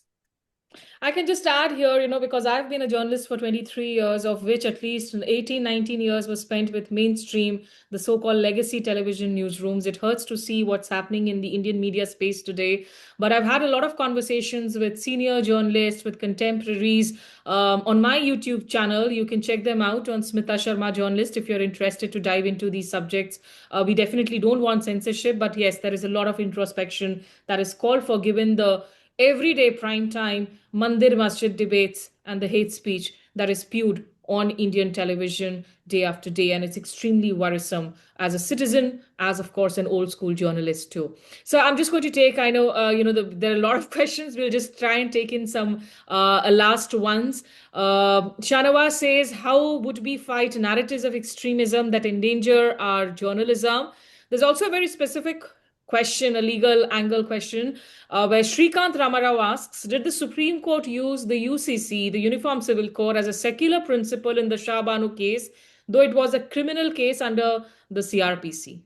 I can just add here, because I've been a journalist for 23 years, of which at least 18, 19 years was spent with mainstream, the so called legacy television newsrooms. It hurts to see what's happening in the Indian media space today. But I've had a lot of conversations with senior journalists, with contemporaries on my YouTube channel. You can check them out on Smita Sharma Journalist if you're interested to dive into these subjects. We definitely don't want censorship, but yes, there is a lot of introspection that is called for given the everyday prime time mandir masjid debates and the hate speech that is spewed on Indian television day after day. And it's extremely worrisome as a citizen, as of course an old school journalist too. So I'm just going to take, I know, there are a lot of questions. We'll just try and take in some last ones. Shanawa says, how would we fight narratives of extremism that endanger our journalism? There's also a very specific question, a legal angle question, where Shrikant Ramarao asks, did the Supreme Court use the UCC, the Uniform Civil Code, as a secular principle in the Shah Banu case, though it was a criminal case under the CRPC?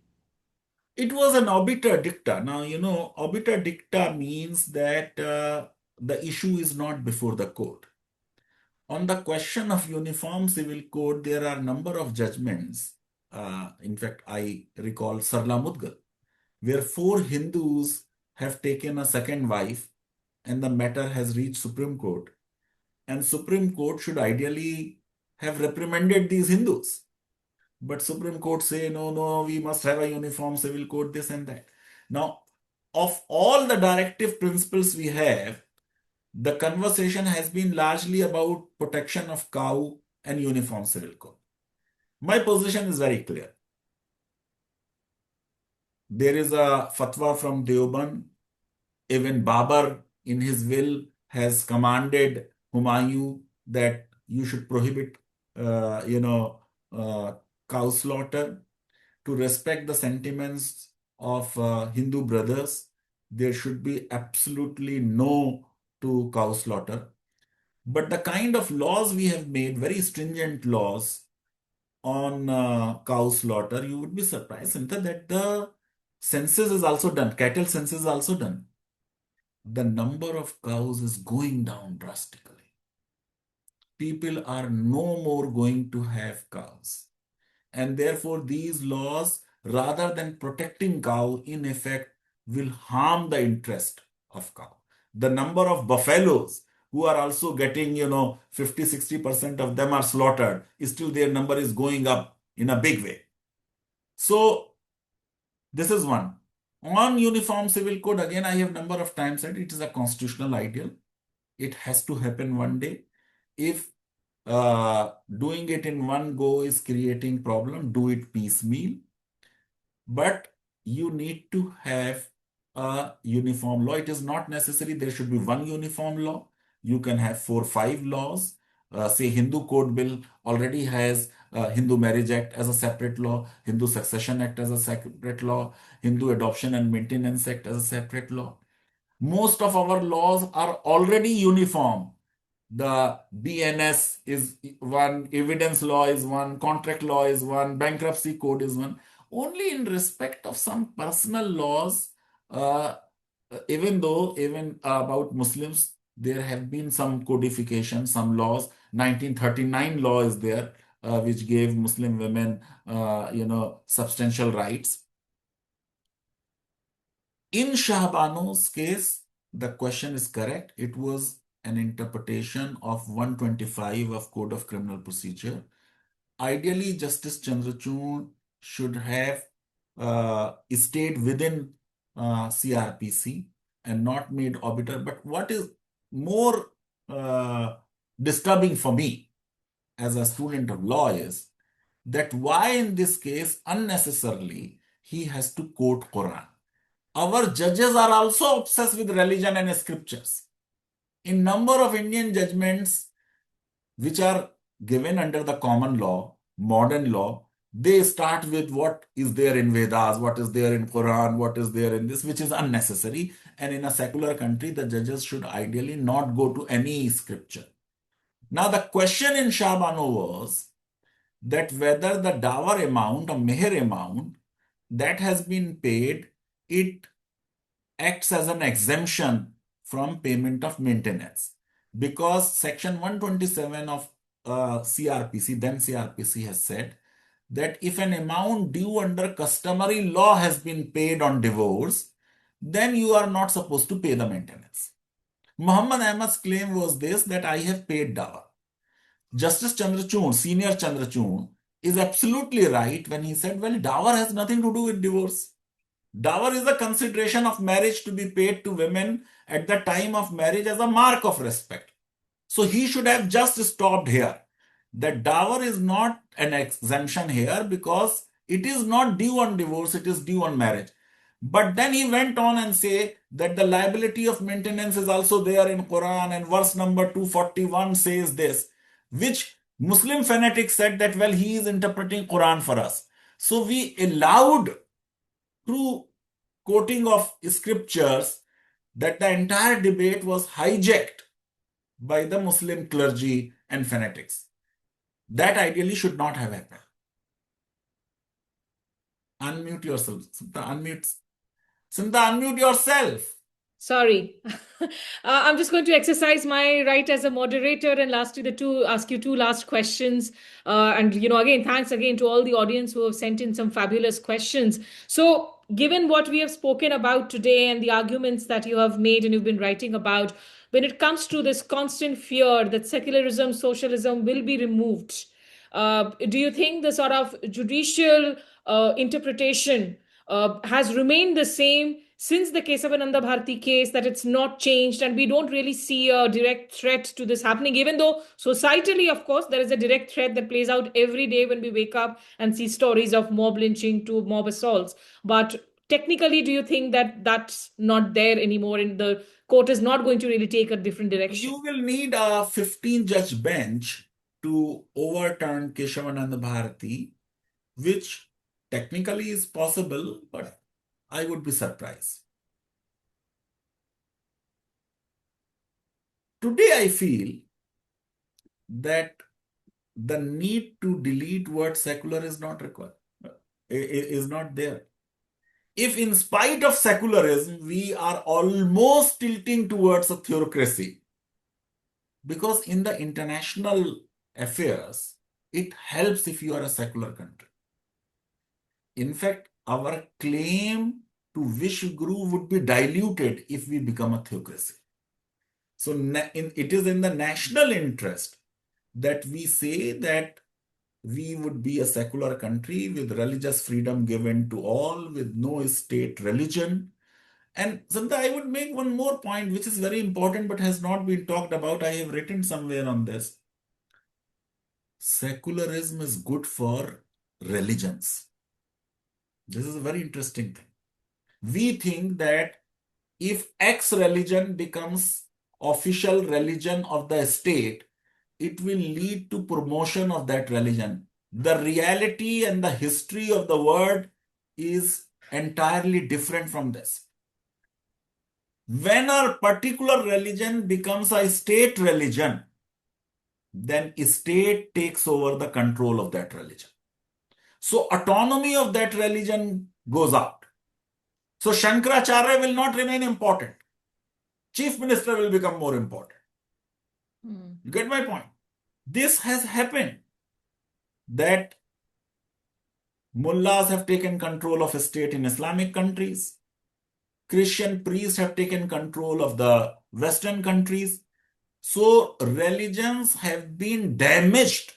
It was an obiter dicta. Now, obiter dicta means that the issue is not before the court. On the question of uniform civil code, there are a number of judgments. In fact, I recall Sarla Mudgal, where four Hindus have taken a second wife, and the matter has reached Supreme Court. And Supreme Court should ideally have reprimanded these Hindus. But Supreme Court say, no, no, we must have a uniform civil code, this and that. Now, of all the directive principles we have, the conversation has been largely about protection of cow and uniform civil code. My position is very clear. There is a fatwa from Deoband. Even Babar, in his will, has commanded Humayun that you should prohibit, uh, you know, uh, cow slaughter. To respect the sentiments of Hindu brothers, there should be absolutely no to cow slaughter. But the kind of laws we have made, very stringent laws on cow slaughter, you would be surprised, Sintha, that the census is also done. Cattle census is also done. The number of cows is going down drastically. People are no more going to have cows. And therefore, these laws, rather than protecting cow, in effect, will harm the interest of cow. The number of buffaloes who are also getting, 50-60% of them are slaughtered, still their number is going up in a big way. So, this is one. On uniform civil code, again, I have number of times said it is a constitutional ideal. It has to happen one day. If doing it in one go is creating problem, do it piecemeal. But you need to have a uniform law. It is not necessary there should be one uniform law. You can have 4, 5 laws. Say Hindu Code Bill already has Hindu Marriage Act as a separate law, Hindu Succession Act as a separate law, Hindu Adoption and Maintenance Act as a separate law. Most of our laws are already uniform. The BNS is one, evidence law is one, contract law is one, bankruptcy code is one. Only in respect of some personal laws, uh, even about Muslims, there have been some codification, some laws. 1939 law is there, which gave Muslim women, substantial rights. In Shahbano's case, the question is correct. It was an interpretation of 125 of Code of Criminal Procedure. Ideally, Justice Chandrachud should have stayed within CRPC and not made arbiter. But what is more disturbing for me as a student of law is that why in this case unnecessarily he has to quote Quran. Our judges are also obsessed with religion and scriptures. In number of Indian judgments which are given under the common law, modern law, they start with what is there in Vedas, what is there in Quran, what is there in this, which is unnecessary. And in a secular country, the judges should ideally not go to any scripture. Now, the question in Shahbano was that whether the dower amount or meher amount that has been paid, it acts as an exemption from payment of maintenance because section 127 of CRPC, then CRPC, has said that if an amount due under customary law has been paid on divorce, then you are not supposed to pay the maintenance. Muhammad Ahmad's claim was this, that I have paid dower. Justice Chandrachud, senior Chandrachud, is absolutely right when he said, well, dower has nothing to do with divorce. Dower is a consideration of marriage to be paid to women at the time of marriage as a mark of respect. So he should have just stopped here. That dower is not an exemption here because it is not due on divorce, it is due on marriage. But then he went on and say that the liability of maintenance is also there in Quran, and verse number 241 says this, which Muslim fanatics said that, well, he is interpreting Quran for us. So we allowed through quoting of scriptures that the entire debate was hijacked by the Muslim clergy and fanatics. That ideally should not have happened. Unmute yourself. Simta, unmute. Simta, unmute yourself. Sorry. I'm just going to exercise my right as a moderator and ask you two last questions. And again, thanks again to all the audience who have sent in some fabulous questions. So, given what we have spoken about today and the arguments that you have made and you've been writing about, when it comes to this constant fear that secularism, socialism will be removed, Do you think the sort of judicial interpretation has remained the same since the Kesavananda Bharati case, that it's not changed and we don't really see a direct threat to this happening, even though societally, of course, there is a direct threat that plays out every day when we wake up and see stories of mob lynching to mob assaults. But technically, do you think that that's not there anymore and the court is not going to really take a different direction? You will need a 15-judge bench to overturn Keshavananda Bharati, which technically is possible, but I would be surprised. Today, I feel that the need to delete word secular is not required, is not there. If in spite of secularism, we are almost tilting towards a theocracy, because in the international affairs, it helps if you are a secular country. In fact, our claim to Vishwaguru would be diluted if we become a theocracy. So it is in the national interest that we say that we would be a secular country with religious freedom given to all, with no state religion. And Santa, I would make one more point, which is very important but has not been talked about. I have written somewhere on this. Secularism is good for religions. This is a very interesting thing. We think that if X religion becomes official religion of the state, it will lead to promotion of that religion. The reality and the history of the word is entirely different from this. When a particular religion becomes a state religion, then state takes over the control of that religion. So autonomy of that religion goes out. So Shankaracharya will not remain important. Chief minister will become more important. You get my point? This has happened, that mullahs have taken control of a state in Islamic countries. Christian priests have taken control of the Western countries. So religions have been damaged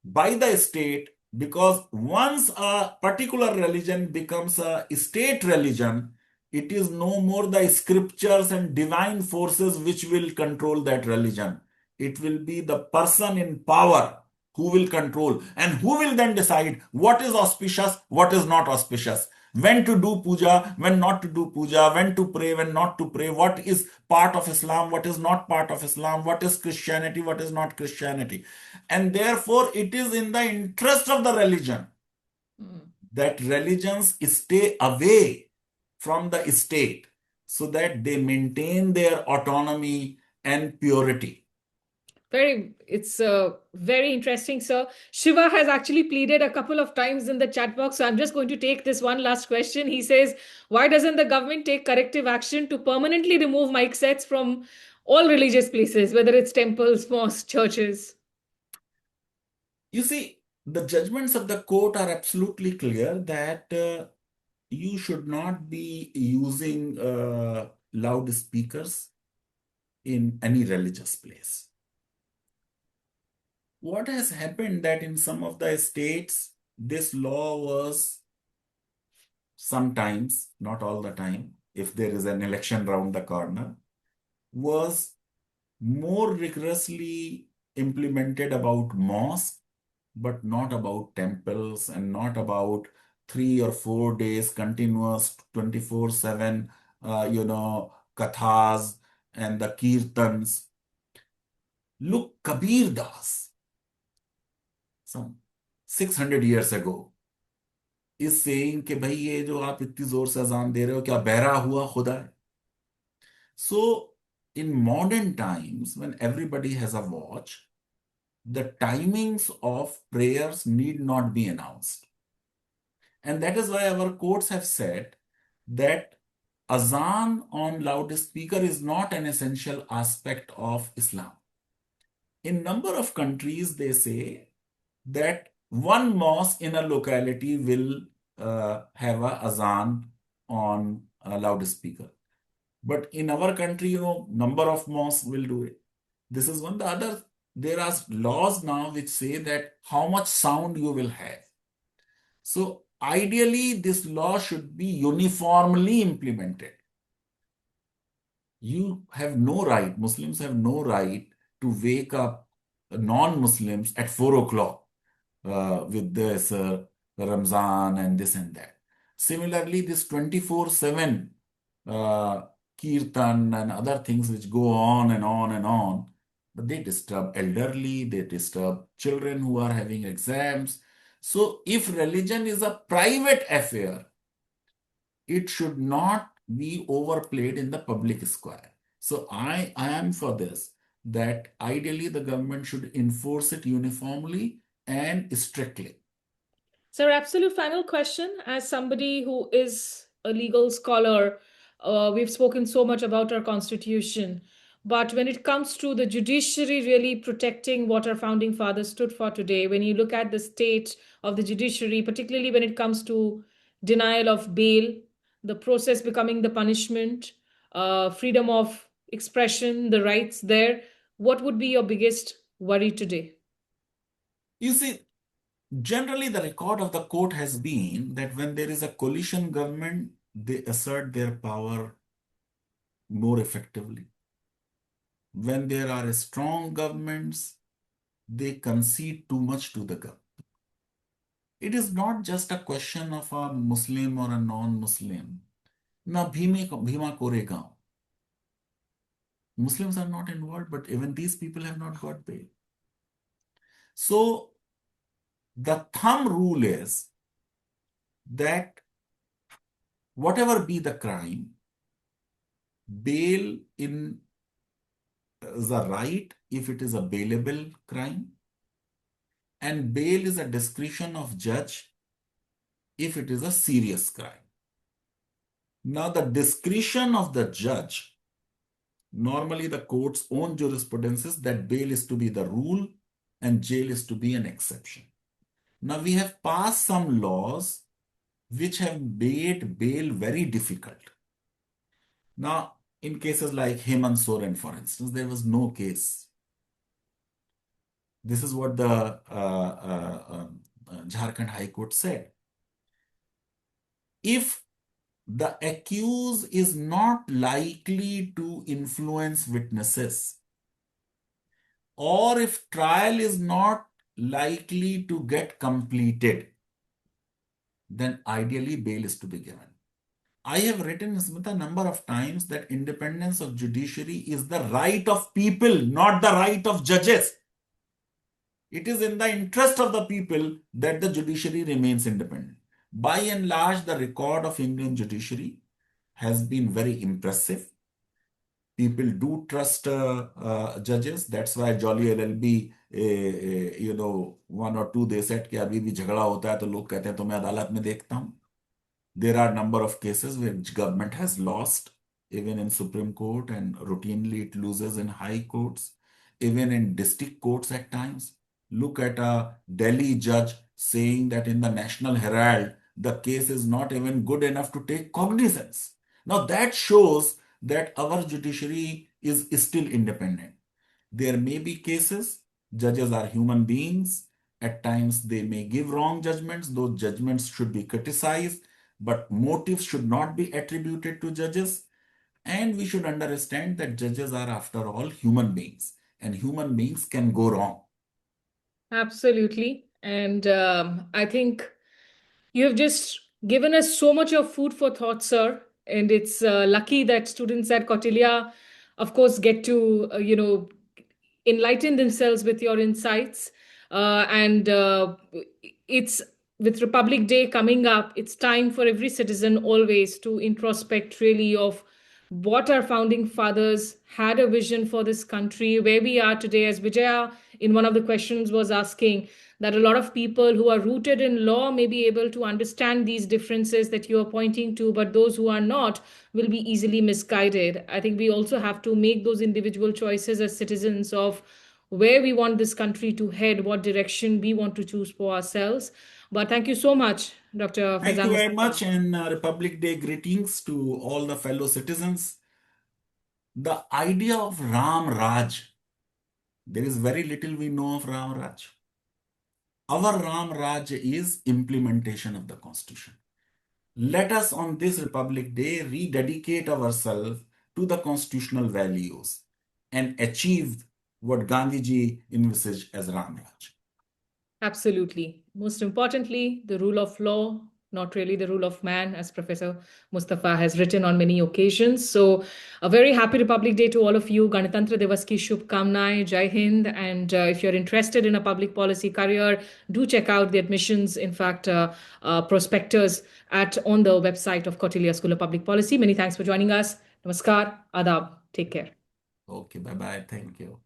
by the state, because once a particular religion becomes a state religion, it is no more the scriptures and divine forces which will control that religion. It will be the person in power who will control, and who will then decide what is auspicious, what is not auspicious, when to do puja, when not to do puja, when to pray, when not to pray, what is part of Islam, what is not part of Islam, what is Christianity, what is not Christianity. And therefore, it is in the interest of the religion that religions stay away from the state so that they maintain their autonomy and purity. It's very interesting, sir. Shiva has actually pleaded a couple of times in the chat box, so I'm just going to take this one last question. He says, why doesn't the government take corrective action to permanently remove mic sets from all religious places, whether it's temples, mosques, churches? You see, the judgments of the court are absolutely clear that you should not be using loudspeakers in any religious place. What has happened that in some of the states, this law was sometimes, not all the time, if there is an election round the corner, was more rigorously implemented about mosque, but not about temples, and not about 3 or 4 days continuous 24/7, kathas and the kirtans. Look, Kabir Das, some 600 years ago, is saying कि भाई ये जो आप इतनी जोर से अजान दे रहे हो, क्या बहरा हुआ खुदा है? So in modern times, when everybody has a watch, the timings of prayers need not be announced. And that is why our courts have said that azan on loudspeaker is not an essential aspect of Islam. In number of countries, they say that one mosque in a locality will have a azan on a loudspeaker. But in our country, number of mosques will do it. This is one. The other There are laws now which say that how much sound you will have. So ideally, this law should be uniformly implemented. You have no right, Muslims have no right to wake up non-Muslims at 4 o'clock with this Ramzan and this and that. Similarly, this 24/7 uh, kirtan and other things which go on and on and on, but they disturb elderly, they disturb children who are having exams. So if religion is a private affair, it should not be overplayed in the public square. So I am for this, that ideally the government should enforce it uniformly and strictly. Sir, absolute final question. As somebody who is a legal scholar, we've spoken so much about our constitution. But when it comes to the judiciary really protecting what our founding fathers stood for today, when you look at the state of the judiciary, particularly when it comes to denial of bail, the process becoming the punishment, freedom of expression, the rights there, what would be your biggest worry today? You see, generally the record of the court has been that when there is a coalition government, they assert their power more effectively. When there are strong governments, they concede too much to the government. It is not just a question of a Muslim or a non-Muslim. Now, Bhima Koregaon. Muslims are not involved, but even these people have not got bail. So the thumb rule is that whatever be the crime, bail in is a right if it is a bailable crime, and bail is a discretion of judge if it is a serious crime. Now, the discretion of the judge, normally the court's own jurisprudence is that bail is to be the rule and jail is to be an exception. Now, we have passed some laws which have made bail very difficult. Now, in cases like Hemant Soren, for instance, there was no case. This is what the Jharkhand High Court said. If the accused is not likely to influence witnesses, or if trial is not likely to get completed, then ideally bail is to be given. I have written, Smita, a number of times that independence of judiciary is the right of people, not the right of judges. It is in the interest of the people that the judiciary remains independent. By and large, the record of Indian judiciary has been very impressive. People do trust judges. That's why Jolly LLB, 1 or 2 they said कि अभी भी झगड़ा होता है तो लोग कहते हैं तो मैं अदालत में देखता हूँ. There are a number of cases which government has lost, even in Supreme Court, and routinely it loses in high courts, even in district courts at times. Look at a Delhi judge saying that in the National Herald, the case is not even good enough to take cognizance. Now that shows that our judiciary is still independent. There may be cases, judges are human beings. At times they may give wrong judgments. Those judgments should be criticized, but motives should not be attributed to judges. And we should understand that judges are, after all, human beings, and human beings can go wrong. Absolutely. And I think you have just given us so much of food for thought, sir. And it's lucky that students at Kautilya, of course, get to, enlighten themselves with your insights. And it's with Republic Day coming up, it's time for every citizen always to introspect really of what our founding fathers had a vision for this country, where we are today. As Vijaya in one of the questions was asking, that a lot of people who are rooted in law may be able to understand these differences that you are pointing to, but those who are not will be easily misguided. I think we also have to make those individual choices as citizens of where we want this country to head, what direction we want to choose for ourselves. But thank you so much, Dr. Thank you Faizan very much, Mustafa. and Republic Day greetings to all the fellow citizens. The idea of Ram Raj There is very little we know of Ram Raj. Our Ram Raj is implementation of the Constitution. Let us on this Republic Day rededicate ourselves to the constitutional values and achieve what Gandhiji envisaged as Ram Raj. Absolutely. Most importantly, the rule of law, not really the rule of man, as Professor Mustafa has written on many occasions. So, a very happy Republic Day to all of you. Ganatantra Divas ki Shubhkamnaएं, Jai Hind. And if you're interested in a public policy career, do check out the admissions, in fact, prospectus on the website of Kautilya School of Public Policy. Many thanks for joining us. Namaskar, Adab. Take care. Okay, bye bye. Thank you.